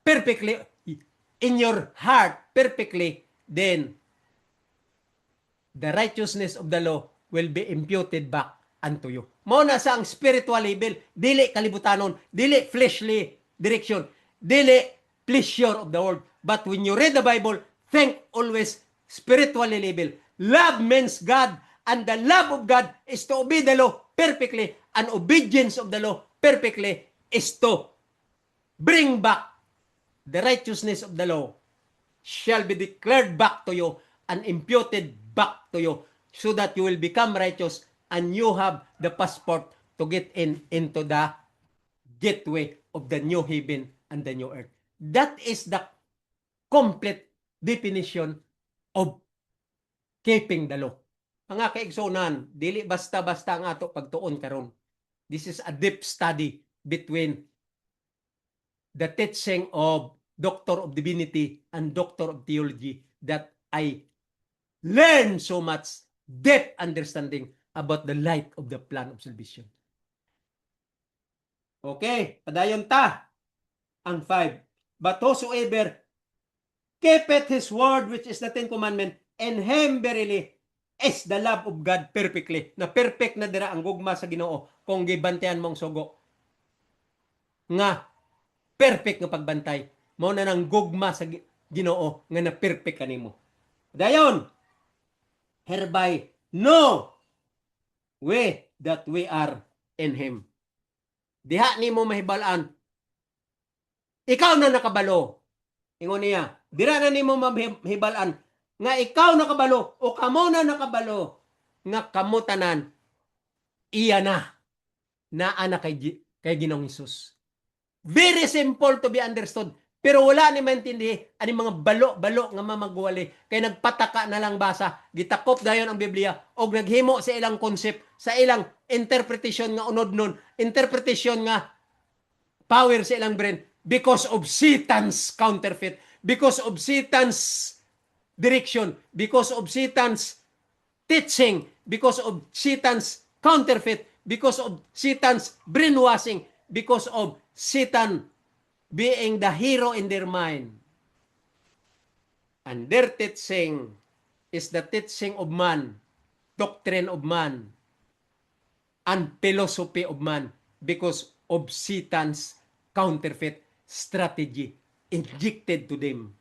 perfectly in your heart perfectly, then the righteousness of the law will be imputed back unto you. Mao na sa ang spiritual level, dili kalibutanon, dili fleshly direction, dili pleasure of the world. But when you read the Bible, think always spiritually level. Love means God, and the love of God is to obey the law perfectly, and obedience of the law perfectly is to bring back the righteousness of the law shall be declared back to you and imputed back to you, so that you will become righteous and you have the passport to get into the gateway of the new heaven and the new earth. That is the complete definition of keeping the law. Mga kaigsunan, dili basta-basta ang ato pagtuon karon. This is a deep study between the teaching of Doctor of Divinity and Doctor of Theology that I learn so much depth understanding about the light of the plan of salvation. Okay, padayon ta ang 5. But whosoever keepeth his word, which is the 10 commandment, and him verily is the love of God perfectly. Na perfect na dira ang gugma sa Ginoo kung gibantayan mong sugo. Nga perfect nga pagbantay. Mao na nang gugma sa Ginoo nga na perfect kanimo. Dayon, hereby know we that we are in him. Diha nimo mahibalaan. Ikaw na nakabalo. Ingon niya, dira na nimo mahibalaan nga ikaw nakabalo o kamo na nakabalo nga kamo tanan iya na naa kay Ginoong Hesus. Very simple to be understood. Pero wala ni maintindihan ani mga balo-balo nga mamagwali kay nagpataka na lang basa, gitakop dayon ang Biblia og naghimo sa ilang concept, sa ilang interpretation nga unod nun, interpretation nga power sa ilang brain because of Satan's counterfeit, because of Satan's direction, because of Satan's teaching, because of Satan's counterfeit, because of Satan's brainwashing, because of Satan being the hero in their mind. And their teaching is the teaching of man, doctrine of man, and philosophy of man because of Satan's counterfeit strategy injected to them.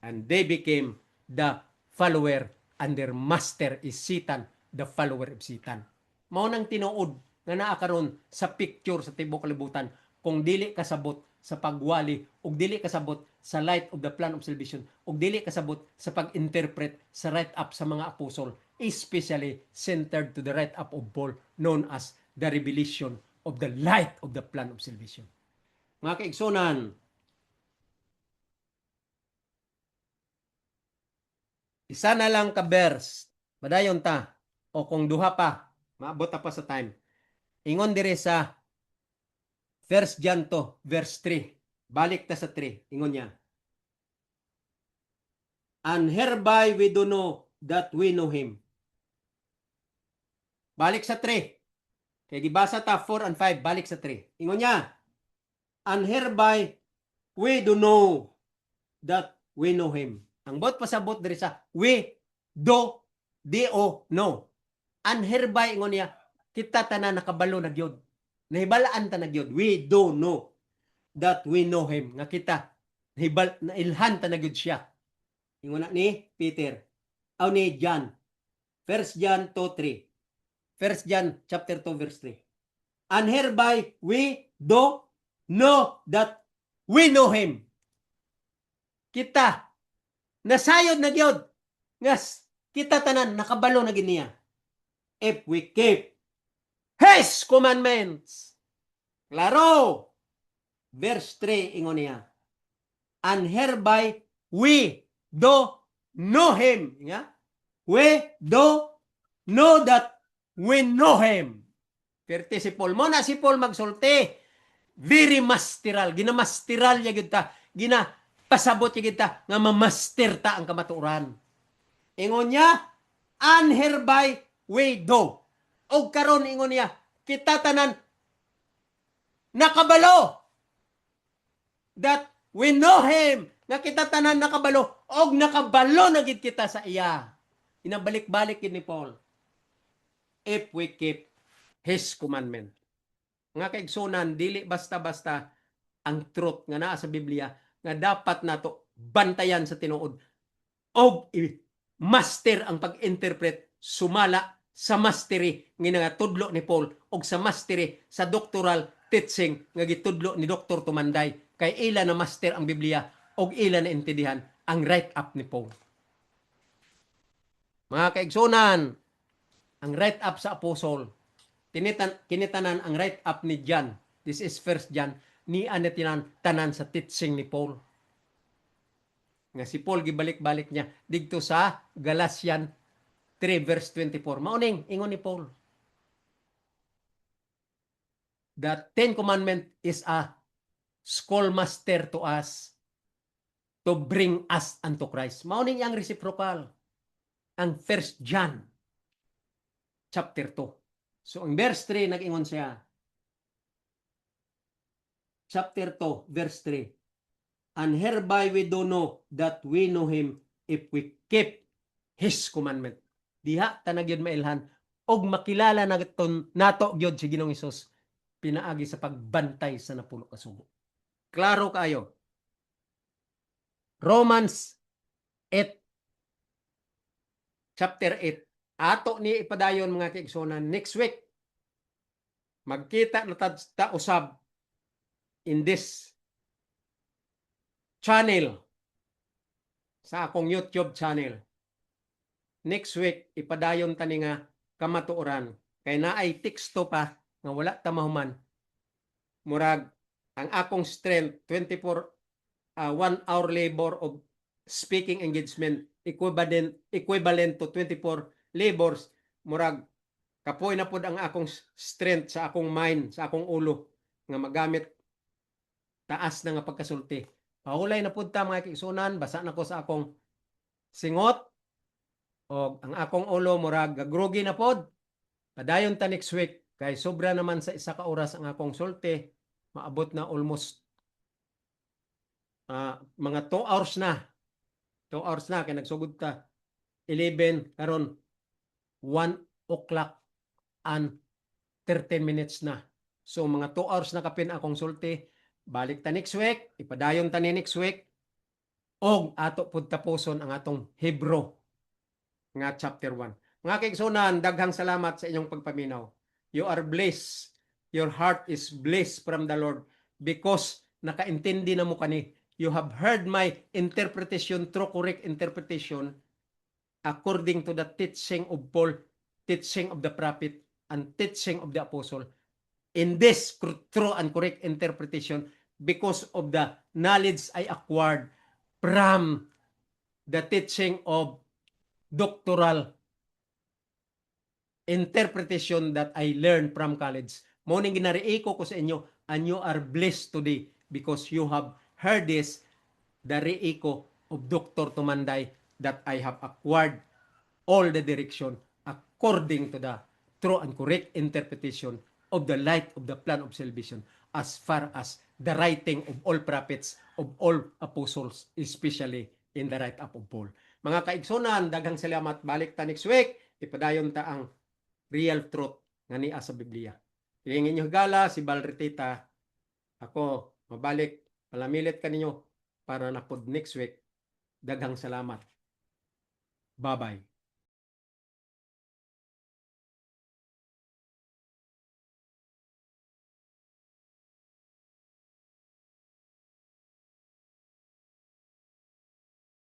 And they became the follower and their master is Satan, the follower of Satan. Mao nang tinuod nga naa karon sa picture sa tibuok kalibutan kung dili kasabot sa pagwali ug dili kasabot sa light of the plan of salvation ug dili kasabot sa pag-interpret sa right up sa mga apostol, especially centered to the right up of Paul known as the revelation of the light of the plan of salvation. Mga kaigsunan, isa na lang ka verse, madayon ta, o kung duha pa, maabot pa sa time. Ingon dire sa 1 John 2, verse 3. Balik ta sa 3. Ingon niya. And hereby we do know that we know him. Balik sa 3. Kaya gibasa ta 4 and 5. Balik sa 3. Ingon niya. And hereby we do know that we know him. Ang bot pasabot diri sa we do know. And hereby ingon niya, kita tanan nakabalo na gyud. Nahibalaan ta na gyud. We do know that we know him. Nga kita nailhan ta na gyud siya. Ingon na ni Peter. Aw ni John. 1 John 2:3. 1 John chapter 2 verse 3. And hereby we do know that we know him. Kita nasayod na gyud. Ngas kita tanan nakabalo na gid niya. If we keep his commandments. Klaro. Verse 3 ingon niya. And hereby we do know him. Yeah? We do know that we know him. Perti si Paul. Mo na si Paul magsulti. Very masteral. Ginamasteral niya gyud ta. Ginapasabot niya gyud ta nga mamaster ta ang kamatuoran. Ingon niya, and hereby we do. O karon ingon niya, kita tanan nakabalo that we know him. Nga kita tanan nakabalo og nakabalo na gid kita sa iya. Inabalik-balik gid ni Paul. If we keep his commandment. Nga kaigsunan, dili basta-basta ang truth nga naa sa Biblia nga dapat nato bantayan sa tinuod og master ang pag-interpret sumala sa mastery nga tudlo ni Paul og sa mastery sa doctoral teaching nga gitudlo ni Dr. Tumanday kay ila na master ang Biblia og ila na intindihan ang right up ni Paul. Mga kaigsunan, ang right up sa apostle kinitanan ang right up ni John. This is 1 John ni anetinan tanan sa teaching ni Paul. Nga si Paul gibalik-balik niya didto sa Galatian 3 verse 24. Mauning ingon ni Paul. The 10 commandment is a schoolmaster to us to bring us unto Christ. Mauning ang reciprocal. Ang 1 John chapter 2. So ang verse 3 nag-ingon siya. Chapter 2 verse 3. And hereby we do know that we know him if we keep his commandment. Diha tanag yun mailhan og makilala nato gyud si Ginoong Hesus pinaagi sa pagbantay sa napulo ka sugo. Klaro kayo. Romans 8 chapter 8. Ato ni ipadayon mga kaigsunan next week. Magkita na ta usab in this channel sa akong YouTube channel. Next week ipadayon tani nga kamatuoran kay naay teksto pa nga wala ta mahuman. Murag ang akong strength 1 hour labor of speaking engagement equivalent to 24 labors. Murag kapoy na pod ang akong strength sa akong mind, sa akong ulo nga magamit taas na nga pagkasulti. Paulay na pod ta mga kaigsunan, basa na ko sa akong singot o ang akong ulo murag gagrugi na pod. Padayon ta next week kay sobra naman sa 1 ka oras ang akong sulti, maabot na almost mga 2 hours na. 2 hours na kay nagsugod ta 11 karon 1 o'clock and 13 minutes na. So mga 2 hours na kapin akong sulti. Balik ta next week, ipadayon ta ni next week og ato pud tapuson ang atong Hebrew nga chapter 1. Mga kaigsunan, daghang salamat sa inyong pagpaminaw. You are blessed. Your heart is blessed from the Lord because nakaintindi na mo kani. You have heard my interpretation, true correct interpretation according to the teaching of Paul, teaching of the prophet, and teaching of the apostle. In this true and correct interpretation, because of the knowledge I acquired from the teaching of doctoral interpretation that I learned from college. Morning ginariiko ko sa inyo, and you are blessed today because you have heard this, the reiko of Dr. Tumanday, that I have acquired all the direction according to the true and correct interpretation of the light of the plan of salvation, as far as the writing of all prophets, of all apostles, especially in the write-up of Paul. Mga kaigsunan, daghang salamat. Balik ta next week, ipadayon ta ang real truth nga niya sa Biblia. Hingin nyo gala, si Balretita, ako, mabalik, palamilit ka ninyo para na pod next week. Daghang salamat. Bye-bye.